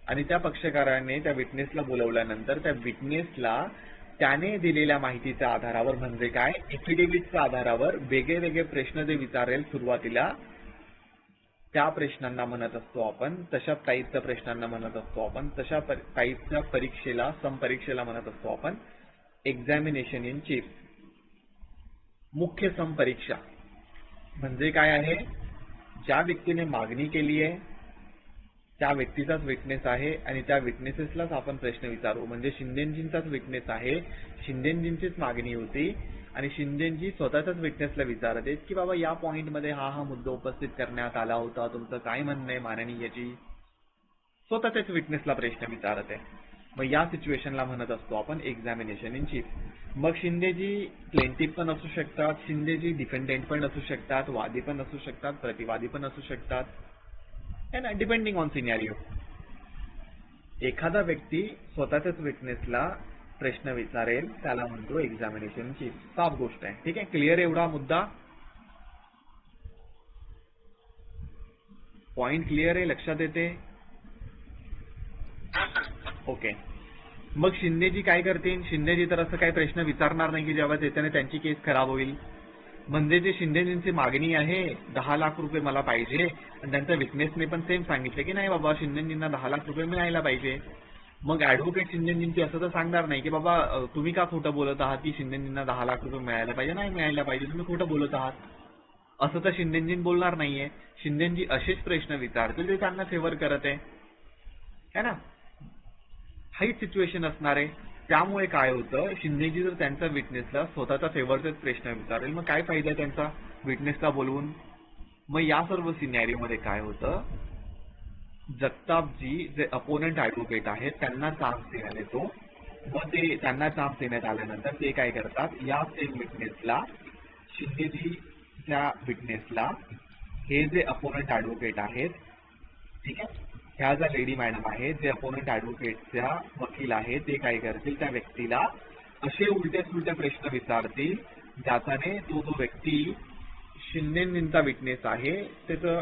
S1: आणि त्या पक्षकाराने त्या विटनेसला बोलवल्यानंतर त्या विटनेसला त्याने दिलेल्या माहितीच्या आधारावर, म्हणजे काय, एफिडेव्हिटच्या आधारावर वेगळे वेगळे प्रश्न जे विचारेल सुरुवातीला, त्या प्रश्नांना म्हणत असतो आपण, तशा टाईपच्या प्रश्नांना म्हणत असतो आपण, तशा टाईपच्या परीक्षेला, समपरीक्षेला म्हणत असतो आपण एक्झामिनेशन इन चीफ, मुख्य समपरीक्षा. म्हणजे काय आहे, ज्या व्यक्तीने मागणी केली आहे त्या व्यक्तीचाच विटनेस आहे आणि त्या विटनेसेसलाच आपण प्रश्न विचारू. म्हणजे शिंदेजींचाच विटनेस आहे, शिंदेजींचीच मागणी होती आणि शिंदेजी स्वतःच्याच विटनेसला विचारत आहेत की बाबा या पॉइंटमध्ये हा मुद्दा उपस्थित करण्यात आला होता, तुमचं काय म्हणणं आहे माननीयची. स्वतःच्याच विटनेसला प्रश्न विचारत आहे. मग या सिच्युएशनला म्हणत असतो आपण एक्झामिनेशन इन चीफ. मग शिंदेजी प्लेंटिफ पण असू शकतात, शिंदेजी डिफेंडेंट पण असू शकतात, वादी पण असू शकतात, प्रतिवादी पण असू शकतात, है ना, डिपेंडिंग ऑन सिनेरिओ. एखादा व्यक्ती स्वतःच्याच विटनेसला प्रश्न विचारेल त्याला म्हणतो एक्झामिनेशन इन चीफ. साफ गोष्ट आहे, ठीक आहे. क्लिअर एवढा मुद्दा, पॉइंट क्लिअर आहे, लक्षात येते. ओके. मग शिंदेजी काय करतील, शिंदेजी तर असं काही प्रश्न विचारणार नाही की जेव्हा त्याच्याने त्यांची केस खराब होईल. म्हणजे जे शिंदेजींची मागणी आहे 10 लाख रुपये मला पाहिजे आणि त्यांच्या विटनेसने पण सेम सांगितले की नाही बाबा शिंदेजींना 10 लाख रुपये मिळायला पाहिजे. मग ऍडव्होकेट शिंदेजींची असं तर सांगणार नाही की बाबा तुम्ही का खोटं बोलत आहात की शिंदेजींना 10 लाख रुपये मिळायला पाहिजे, नाही मिळायला पाहिजे, तुम्ही खोटं बोलत आहात, असं तर शिंदेजी बोलणार नाहीये. शिंदेजी असेच प्रश्न विचारतील ते त्यांना फेवर करत आहे, है ना. हाच सिच्युएशन असणार आहे. त्यामुळे काय होतं, शिंदेजी जर त्यांच्या विटनेसला स्वतःचा फेवरचेच प्रश्न विचारेल मग काय फायदा त्यांचा विटनेसला बोलवून. मग या सर्व सिनेरिओमध्ये काय होतं, जगतापजी जे अपोनंट ऍडव्होकेट आहेत त्यांना चान्स देण्यात येतो. मग ते त्यांना चान्स देण्यात आल्यानंतर ते काय करतात, या सेम विटनेसला, शिंदेजीच्या विटनेसला हे जे अपोनंट ऍडव्होकेट आहेत, ठीक आहे, ह्या ज्या लेडी मॅडम आहेत जे अपोनंट ऍडव्होकेटच्या वकील आहेत, ते काय करतील, त्या व्यक्तीला असे उलटे सुलटे प्रश्न विचारतील ज्याच्याने तो व्यक्ती शिंदेजींचा विटनेस आहे त्याचं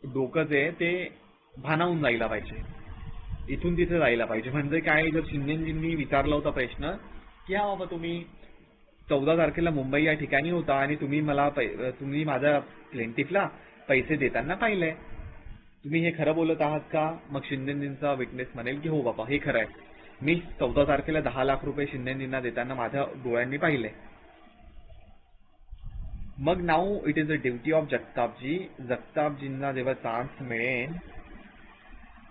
S1: डोकं जे ते भानावून जायला पाहिजे, इथून तिथे जायला पाहिजे. म्हणजे काय, जर शिंदेजींनी विचारला होता प्रश्न की हा बाबा तुम्ही 14 तारखेला मुंबई या ठिकाणी होता आणि तुम्ही माझ्या प्लेंटिफला पैसे देताना पाहिलंय, तुम्ही हे खरं बोलत आहात का. मग शिंदेजींचा विटनेस म्हणेल की हो बाबा हे खरं आहे, मी 14 तारखेला 10 लाख रुपये शिंदेजींना देताना माझ्या डोळ्यांनी पाहिले. मग now it is a duty of Jagtapji, जगतापजींना जेव्हा चान्स मिळेल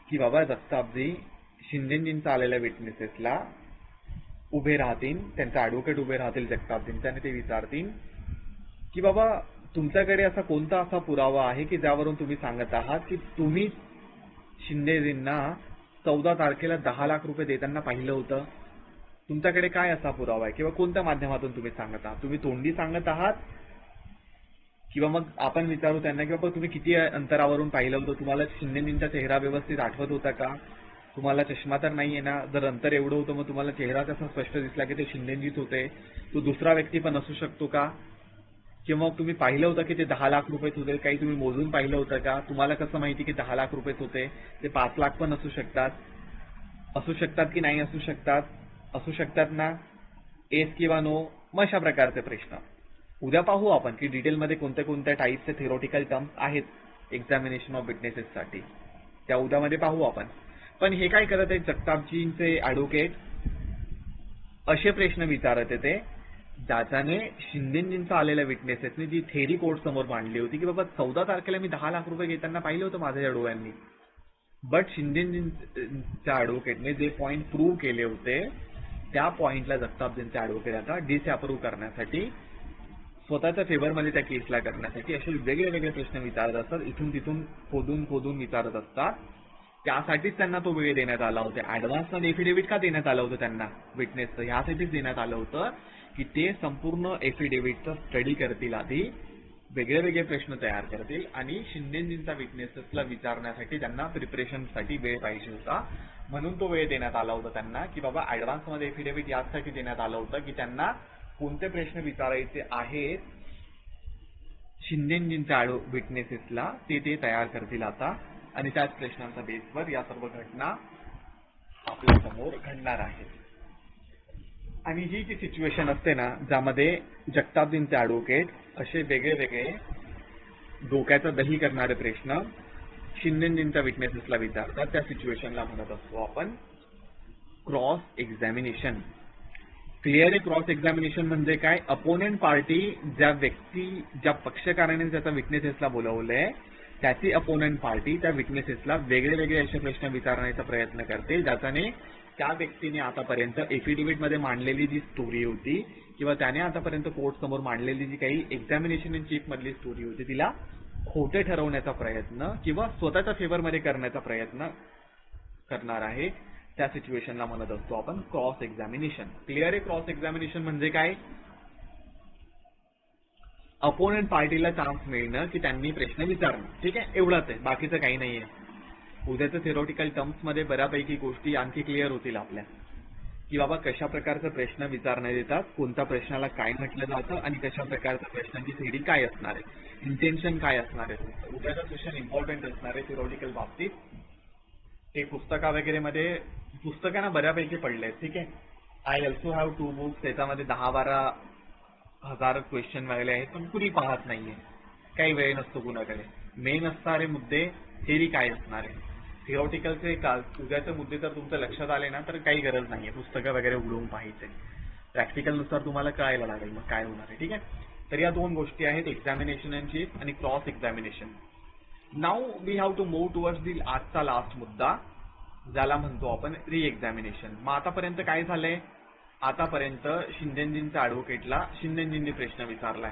S1: की बाबा जगतापजी शिंदेजींचा आलेल्या विटनेसेसला उभे राहतील, त्यांचा ऍडव्होकेट उभे राहतील जगतापजींच्या आणि ते विचारतील की बाबा तुमच्याकडे असा कोणता असा पुरावा आहे की ज्यावरून तुम्ही सांगत आहात की तुम्ही शिंदेजींना 14 तारखेला 10 लाख रुपये देताना पाहिलं होतं, तुमच्याकडे काय असा पुरावा आहे किंवा कोणत्या माध्यमातून तुम्ही सांगत आहात? तुम्ही तोंडी सांगत आहात किंवा मग आपण विचारू त्यांना की बाबा तुम्ही किती अंतरावरून पाहिलं होतं, तुम्हाला शिंदेजींचा चेहरा व्यवस्थित आठवत होता का? तुम्हाला चष्मा तर नाहीये ना? जर अंतर एवढं होतं मग तुम्हाला चेहरा कसा स्पष्ट दिसला की ते शिंदेजीच होते? तो दुसरा व्यक्ती पण असू शकतो का? किंवा मग तुम्ही पाहिलं होतं की ते 10 लाख रुपयेच होते, काही तुम्ही मोजून पाहिलं होतं का? तुम्हाला कसं माहिती की 10 लाख रुपयेच होते? ते 5 लाख पण असू शकतात की नाही असू शकतात ना? येस किंवा नो? मग अशा प्रकारचे प्रश्न उद्या पाहू आपण की डिटेलमध्ये कोणत्या कोणत्या टाईपचे थिअरॉटिकल टर्म्स आहेत एक्झामिनेशन ऑफ विटनेसेससाठी, त्या उद्यामध्ये पाहू आपण. पण हे काय करत आहेत जगतापजींचे ॲडव्होकेट, असे प्रश्न विचारत येते ज्याच्याने शिंदेजींचा आलेल्या विटनेसेसने जी थेरी कोर्ट समोर मांडली होती की बाबा 14 तारखेला मी 10 लाख रुपये घेताना पाहिलं होतं माझ्या डोळ्यांनी, बट शिंदेजींच्या ॲडव्होकेटने जे पॉईंट प्रूव्ह केले होते त्या पॉईंटला जगतापजींचे ॲडव्होकेट आता डिसअप्रूव्ह करण्यासाठी, स्वतःच्या फेवरमध्ये त्या केसला करण्यासाठी असे वेगळे वेगळे प्रश्न विचारत असतात, इथून तिथून खोदून विचारत असतात. त्यासाठीच त्यांना तो वेळ देण्यात आला होता. ॲडव्हान्समध्ये एफिडेव्हिट का देण्यात आलं होतं त्यांना विटनेसचं? ह्यासाठीच देण्यात आलं होतं की ते संपूर्ण एफिडेव्हिटचा स्टडी करतील, आधी वेगळे वेगळे प्रश्न तयार करतील आणि शिंदेजींचा विटनेसेसला विचारण्यासाठी त्यांना प्रिपरेशनसाठी वेळ पाहिजे होता. म्हणून तो वेळ देण्यात आला होता त्यांना की बाबा ॲडव्हान्समध्ये एफिडेव्हिट यासाठी देण्यात आलं होतं की त्यांना कोणते प्रश्न विचारायचे आहेत शिंदेजींच्या विटनेसेसला ते तयार करतील आता, आणि त्याच प्रश्नांच्या बेसवर या सर्व घटना आपल्या समोर घडणार आहेत. आणि ही जी सिच्युएशन असते ना, ज्यामध्ये जगतापजींचे ॲडव्होकेट असे वेगळे वेगळे डोक्याचं दही करणारे प्रश्न शिंदेजींच्या विटनेसेसला विचारतात, त्या सिच्युएशनला म्हणत असतो आपण cross examination. Clear cross examination म्हणजे काय? अपोनेंट पार्टी ज्या पक्षकाराने त्याचा विटनेसेसला बोलवलंय त्याची अपोनेंट पार्टी त्या विटनेसेसला वेगळे वेगळे असे प्रश्न विचारण्याचा प्रयत्न करते, ज्याच्याने त्या व्यक्तीने आतापर्यंत एफिडेव्हिटमध्ये मांडलेली जी स्टोरी होती किंवा त्याने आतापर्यंत कोर्ट समोर मांडलेली जी काही एक्झामिनेशन इन चीफ मधली स्टोरी होती तिला खोटे ठरवण्याचा प्रयत्न किंवा स्वतःच्या फेवरमध्ये करण्याचा प्रयत्न करणार आहे. त्या सिच्युएशनला म्हणत असतो आपण cross examination. Clear cross examination म्हणजे काय? अपोनेंट पार्टीला चान्स मिळणं की त्यांनी प्रश्न विचारणं. ठीक आहे, एवढंच आहे, बाकीचं काही नाहीये. उद्याच्या थिअरॉटिकल टर्म्समध्ये बऱ्यापैकी गोष्टी आणखी क्लिअर होतील आपल्या की बाबा कशा प्रकारचे प्रश्न विचारण्यात येतात, कोणत्या प्रश्नाला काय म्हटलं जातं आणि कशा प्रकारच्या प्रश्नांची थेरी काय असणार आहे, इंटेन्शन काय असणार आहे. उद्याचं सेशन इम्पॉर्टंट असणार आहे थिअरॉटिकल बाबतीत. ते पुस्तकांना बऱ्यापैकी पडले आहेत. ठीक आहे, आय ऑल्सो हॅव 2 बुक्स, त्याच्यामध्ये 10-12 हजार क्वेश्चन वगैरे आहेत, पण कुणी पाहत नाहीये, काही वेळ नसतो कुणाकडे. मेन असणारे मुद्दे थेरी काय असणार आहे, थिअरॉटिकलचे उद्याचे मुद्दे जर तुमच्या लक्षात आले ना तर काही गरज नाहीये पुस्तकं वगैरे उघडून पाहायचे. प्रॅक्टिकलनुसार तुम्हाला कळायला लागेल मग काय होणार आहे. ठीक आहे, तर या 2 गोष्टी आहेत, एक्झामिनेशन इन चीफ आणि cross examination. Now we have to move towards आजचा लास्ट मुद्दा, ज्याला म्हणतो आपण री एक्झामिनेशन. मग आतापर्यंत काय झालंय? आतापर्यंत शिंदेजींच्या ॲडव्होकेटला शिंदेजींनी प्रश्न विचारलाय,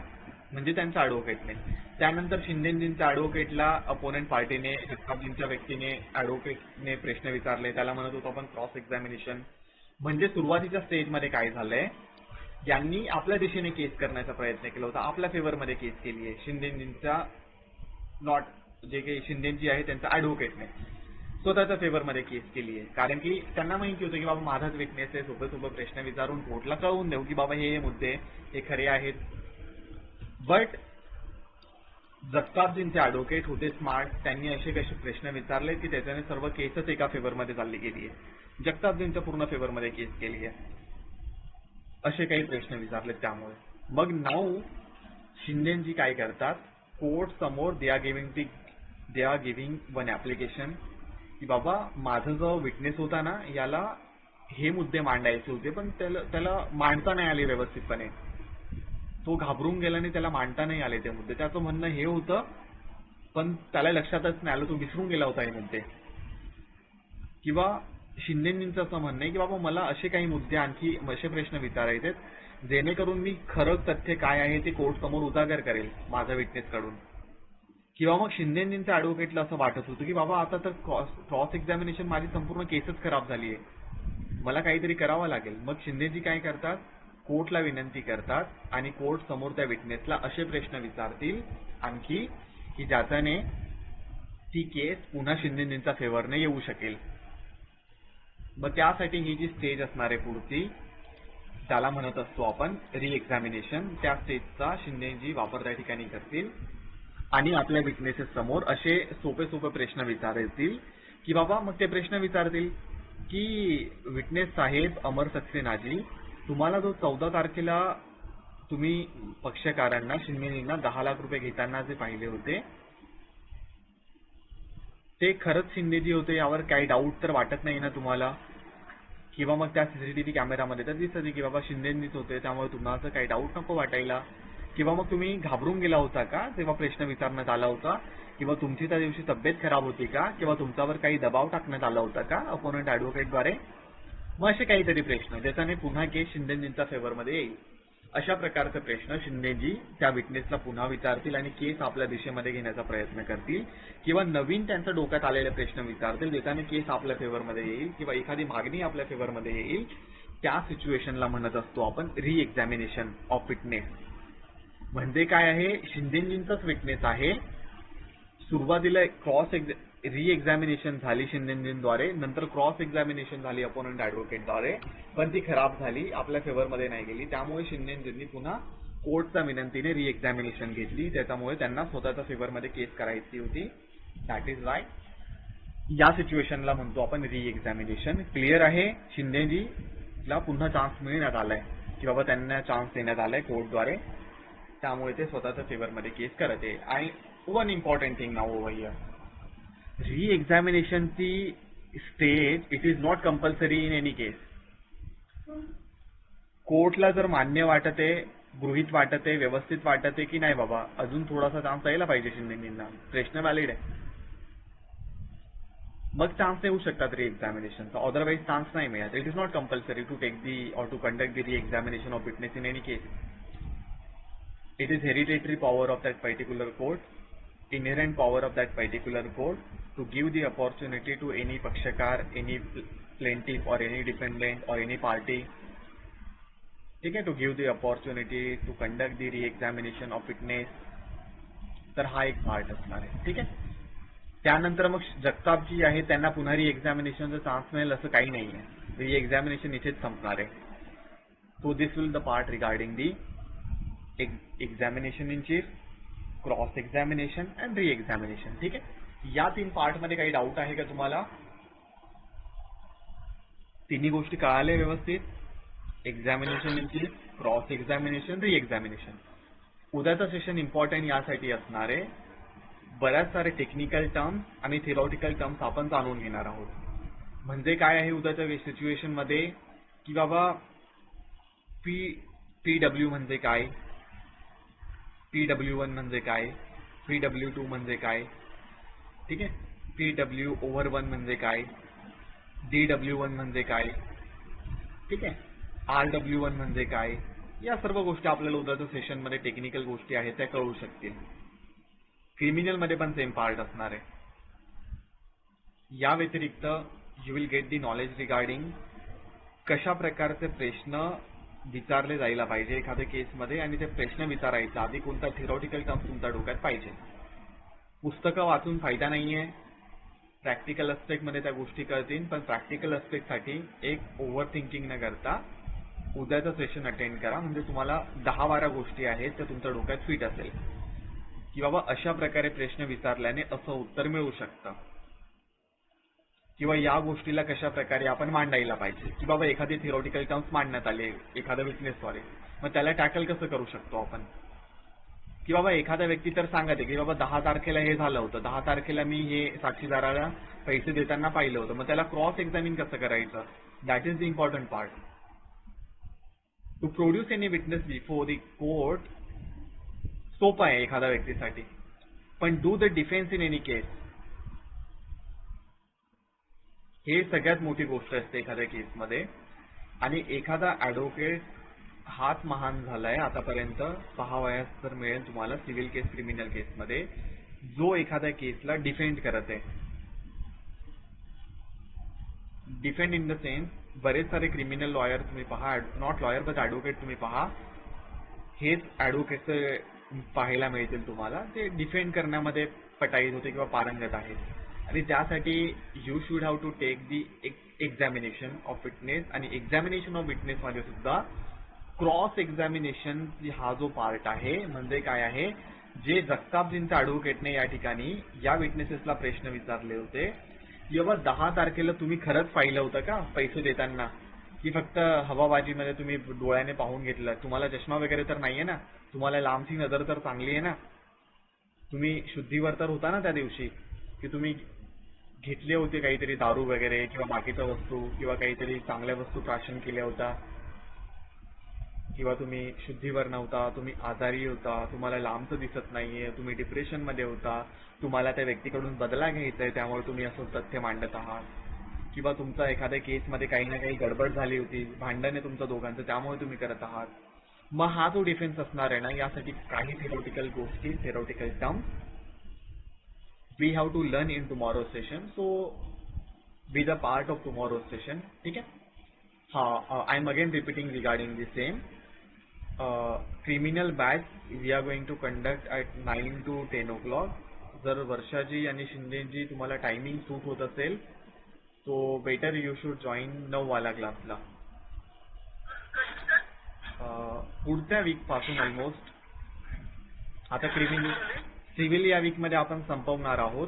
S1: म्हणजे त्यांच्या ॲडव्होकेटने. त्यानंतर शिंदेजींच्या ॲडव्होकेटला अपोनेंट पार्टीने, जगतापजींच्या व्यक्तीने ॲडव्होकेटने प्रश्न विचारले, त्याला म्हणत होतो आपण क्रॉस एक्झामिनेशन. म्हणजे सुरुवातीच्या स्टेजमध्ये काय झालंय, यांनी आपल्या दिशेने केस करण्याचा प्रयत्न केला होता, आपल्या फेवरमध्ये केस केली आहे शिंदेजींच्या जे काही शिंदेजी आहे त्यांच्या ॲडव्होकेटने स्वतःच्या फेवरमध्ये केस केली आहे. कारण की त्यांना माहिती होतं की बाबा माझाच विटनेस आहे, सोबत प्रश्न विचारून कोर्टला कळवून देऊ की बाबा हे मुद्दे हे खरे आहेत. बट जगतापजींचे ॲडव्होकेट होते स्मार्ट, त्यांनी असे कसे प्रश्न विचारले की त्याच्याने सर्व केसच एका फेवरमध्ये चालली गेली आहे, जगतापजींच्या पूर्ण फेवरमध्ये केस केली आहे, असे काही प्रश्न विचारले. त्यामुळे मग नाऊ शिंदेजी काय करतात, कोर्ट समोर they are giving one application की बाबा माझा जो विटनेस होता ना याला हे मुद्दे मांडायचे होते, पण त्याला मांडता नाही आले व्यवस्थितपणे, तो घाबरून गेला आणि त्याला मांडता नाही आले ते मुद्दे. त्याचं म्हणणं हे होतं पण त्याला लक्षातच नाही आलं, तो विसरून गेला होता हे मुद्दे. किंवा शिंदेजींचं असं म्हणणं आहे की बाबा मला असे काही मुद्दे आणखी असे प्रश्न विचारायचे जेणेकरून मी खरं तथ्य काय आहे ते कोर्ट समोर उजागर करेल माझ्या विटनेस कडून. किंवा मग शिंदेजींच्या ॲडव्होकेटला असं वाटत होतं की बाबा आता तर क्रॉस एक्झामिनेशन माझी संपूर्ण केसच खराब झाली आहे, मला काहीतरी करावं लागेल. मग शिंदेजी काय करतात, कोर्टला विनंती करतात आणि कोर्ट समोर त्या विटनेसला असे प्रश्न विचारतील आणखी की ज्याच्याने ती केस पुन्हा शिंदेजींच्या फेवरने येऊ शकेल. मग त्यासाठी ही जी स्टेज असणार आहे पुढची, त्याला म्हणत असतो आपण रिएक्झामिनेशन. त्या स्टेजचा शिंदेजी वापर त्या ठिकाणी करतील आणि आपल्या विटनेसेस समोर असे सोपे सोपे प्रश्न विचारतील की बाबा, मग ते प्रश्न विचारतील की विटनेस साहेब अमर सक्सेनाजी, तुम्हाला जो 14 तारखेला तुम्ही पक्षकारांना शिंदेजींना 10 लाख रुपये घेताना जे पाहिले होते ते खरंच शिंदेजी होते यावर काही डाऊट तर वाटत नाही ना तुम्हाला? किंवा मग त्या सीसीटीव्ही कॅमेरामध्ये तर दिसतं की बाबा शिंदेजीच होते, त्यामुळे तुम्हाला काही डाऊट नको वाटायला. किंवा मग तुम्ही घाबरून गेला होता का तेव्हा प्रश्न विचारण्यात आला होता? किंवा तुमची त्या दिवशी तब्येत खराब होती का? किंवा तुमच्यावर काही दबाव टाकण्यात आला होता का अपोनंट ॲडव्होकेटद्वारे? मग असे काहीतरी प्रश्न ज्याच्याने पुन्हा केस शिंदेजींच्या फेवरमध्ये येईल. अशा प्रकारचे प्रश्न शिंदेजी त्या विटनेसला पुन्हा विचारतील आणि केस आपल्या दिशेमध्ये घेण्याचा प्रयत्न करतील. किंवा नवीन त्यांच्या डोक्यात आलेले प्रश्न विचारतील ज्याच्याने केस आपल्या फेवरमध्ये येईल किंवा एखादी मागणी आपल्या फेवरमध्ये येईल. त्या सिच्युएशनला म्हणत असतो आपण रिएक्झामिनेशन ऑफ विटनेस. म्हणजे काय आहे, शिंदेजींचाच विटनेस आहे. सुरुवातीला रिएक्झामिनेशन झाली शिंदेजींद्वारे, नंतर क्रॉस एक्झामिनेशन झाली अपोनंट ॲडव्होकेटद्वारे, पण ती खराब झाली, आपल्या फेवरमध्ये नाही गेली. त्यामुळे शिंदेजींनी पुन्हा कोर्टच्या विनंतीने रिएक्झामिनेशन घेतली. त्याच्यामुळे त्यांना स्वतःच्या फेवरमध्ये केस करायची होती. दॅट इज वाय या सिच्युएशनला म्हणतो आपण रिएक्झामिनेशन. क्लिअर आहे? शिंदेजीला पुन्हा चान्स मिळण्यात आलाय की बाबा त्यांना चान्स देण्यात आलाय कोर्टद्वारे, त्यामुळे ते स्वतःच्या फेवरमध्ये केस करत आहे. आणि one important thing now over here, रिएक्झामिनेशनची stage it is not compulsory in any case. कोर्टला जर मान्य वाटते, गृहीत वाटते, व्यवस्थित वाटते की नाही बाबा अजून थोडासा चान्स द्यायला पाहिजे शिंदेजींना, प्रश्न व्हॅलिड आहे, मग चान्स देऊ शकतात रिएक्झामिनेशनचा. अदरवाईज चान्स नाही मिळत. It is not compulsory to take the or to conduct the reexamination of witness in any case. It is hereditary power of that particular court, inherent power of that particular court to give the opportunity to any pakshakar, any plaintiff or any defendant or any party, ठीक आहे, to give the opportunity to conduct the re-examination of witness. तर हा एक part असणार आहे. ठीक आहे. त्यानंतर मग जगतापजी आहे त्यांना पुन्हा रिएक्झामिनेशनचा चान्स मिळेल असं काही नाही आहे. रिएक्झामिनेशन इथेच संपणार आहे. So this will the part regarding the examination in chief, cross examination and reexamination. ठीक आहे. या 3 पार्टमध्ये काही डाऊट आहे का तुम्हाला? तिन्ही गोष्टी कळाल्या व्यवस्थित? Examination in chief, cross examination, reexamination. उद्याचं सेशन इम्पॉर्टंट यासाठी असणार आहे, बऱ्याच सारे टेक्निकल टर्म्स आणि थिअरॉटिकल टर्म्स आपण जाणून घेणार आहोत. म्हणजे काय आहे उद्याच्या सिच्युएशन मध्ये की बाबा PW म्हणजे काय, PW1 म्हणजे काय, PW2 म्हणजे काय, ठीक आहे, PW/1 म्हणजे काय, DW1 म्हणजे काय, ठीक आहे, RW1 म्हणजे काय. या सर्व गोष्टी आपल्याला उद्याच्या सेशनमध्ये टेक्निकल गोष्टी आहेत त्या कळू शकतील. क्रिमिनल मध्ये पण सेम पार्ट असणार आहे. या व्यतिरिक्त you will get the knowledge regarding कशा प्रकारचे प्रश्न विचारले जायला पाहिजे एखाद्या केसमध्ये आणि ते प्रश्न विचारायचा आधी कोणता थिअरॉटिकल टर्म तुमच्या डोक्यात पाहिजे. पुस्तकं वाचून फायदा नाहीये. प्रॅक्टिकल मध्ये त्या गोष्टी कळतील, पण प्रॅक्टिकल साठी एक ओव्हर थिंकिंग न करता उद्याचं सेशन अटेंड करा. म्हणजे तुम्हाला 10-12 गोष्टी आहेत त्या तुमच्या डोक्यात फिट असेल की बाबा अशा प्रकारे प्रश्न विचारल्याने असं उत्तर मिळू शकतं, किंवा या गोष्टीला कशा प्रकारे आपण मांडायला पाहिजे, की बाबा एखादी थिअरॉटिकल टर्म्स मांडण्यात आले एखाद्या विटनेसद्वारे, मग त्याला टॅकल कसं करू शकतो आपण. की बाबा एखादा व्यक्ती तर सांगत आहे की बाबा 10 तारखेला हे झालं होतं, 10 तारखेला मी हे साक्षीदाराला पैसे देताना पाहिलं होतं, मग त्याला क्रॉस एक्झामिन कसं करायचं. That is the important part. To produce any witness before the court सोपं आहे एखाद्या व्यक्तीसाठी, पण do the defence in any case हे सगळ्यात मोठी गोष्ट असते एखाद्या केसमध्ये. आणि एखादा ॲडव्होकेट हाच महान झालाय आतापर्यंत 6 वयात जर मिळेल तुम्हाला सिव्हिल केस, क्रिमिनल केसमध्ये, जो एखाद्या केसला डिफेंड करत आहे. डिफेंड इन द सेन्स, बरेच सारे क्रिमिनल लॉयर तुम्ही पहा, नॉट लॉयर बट ॲडव्होकेट तुम्ही पहा, हेच ॲडव्होकेट्स पाहायला मिळतील तुम्हाला, ते डिफेंड करण्यामध्ये पटाईत होते किंवा पारंगत आहेत. आणि त्यासाठी you should have to take the examination of witness. आणि एक्झामिनेशन ऑफ विटनेसमध्ये सुद्धा क्रॉस एक्झामिनेशन हा जो पार्ट आहे, म्हणजे काय आहे, जे जगतापजींच्या ॲडव्होकेटने या ठिकाणी या विटनेसेसला प्रश्न विचारले होते, जेव्हा 10 तारखेला तुम्ही खरंच पाहिलं होतं का पैसे देताना, की फक्त हवाबाजीमध्ये तुम्ही डोळ्याने पाहून घेतलं? तुम्हाला चष्मा वगैरे तर नाहीये ना, तुम्हाला लांबची नजर तर चांगली आहे ना, तुम्ही शुद्धीवर तर होता ना त्या दिवशी, की तुम्ही घेतले होते काहीतरी दारू वगैरे किंवा बाकीच्या वस्तू किंवा काहीतरी चांगल्या वस्तू प्राशन केल्या होत्या, किंवा तुम्ही शुद्धीवर नव्हता, तुम्ही आजारी होता, तुम्हाला लांबचं दिसत नाहीये, तुम्ही डिप्रेशनमध्ये होता, तुम्हाला त्या व्यक्तीकडून बदला घ्यायचा आहे त्यामुळे तुम्ही असं तथ्य मांडत आहात, किंवा तुमचा एखाद्या केसमध्ये काही ना काही गडबड झाली होती, भांडण आहे तुमचं दोघांचं त्यामुळे तुम्ही करत आहात. मग हा जो डिफेन्स असणार आहे ना, यासाठी काही थेरोटिकल गोष्टी, theoretical terms we have to learn in tomorrow session. So be the part of tomorrow session. ठीक आहे. हा, I am again repeating regarding the same. Criminal batch we are going to conduct at 9 to 10 o'clock. जर वर्षाजी आणि शिंदेजी तुम्हाला timing सूट होत असेल तो better you should join 9 वाला क्लासला. पुढच्या वीक पासून ऑलमोस्ट आता सिव्हिल या वीकमध्ये आपण संपवणार आहोत,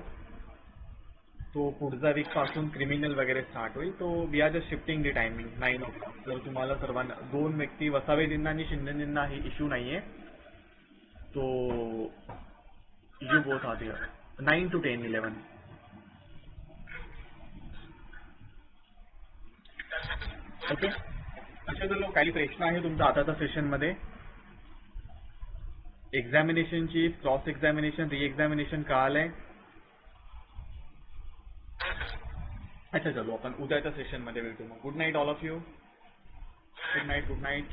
S1: तो पुढचा वीक पासून क्रिमिनल वगैरे स्टार्ट होईल. तो we are just shifting the timing 9 o'clock. जर तुम्हाला सर्वांना, 2 व्यक्ती वसावेजींना आणि शिंदेजींना ही इश्यू नाहीये, तो you both are here 9 to 10, 11. Okay. अशा काही प्रश्न आहे तुमचा आताच्या सेशनमध्ये? एक्झामिनेशनची क्रॉस एक्झामिनेशन, री एक्झामिनेशन कळालंय? अच्छा, चलो आपण उद्याच्या सेशनमध्ये भेटू मग. Good night all of you. Good night. Good night.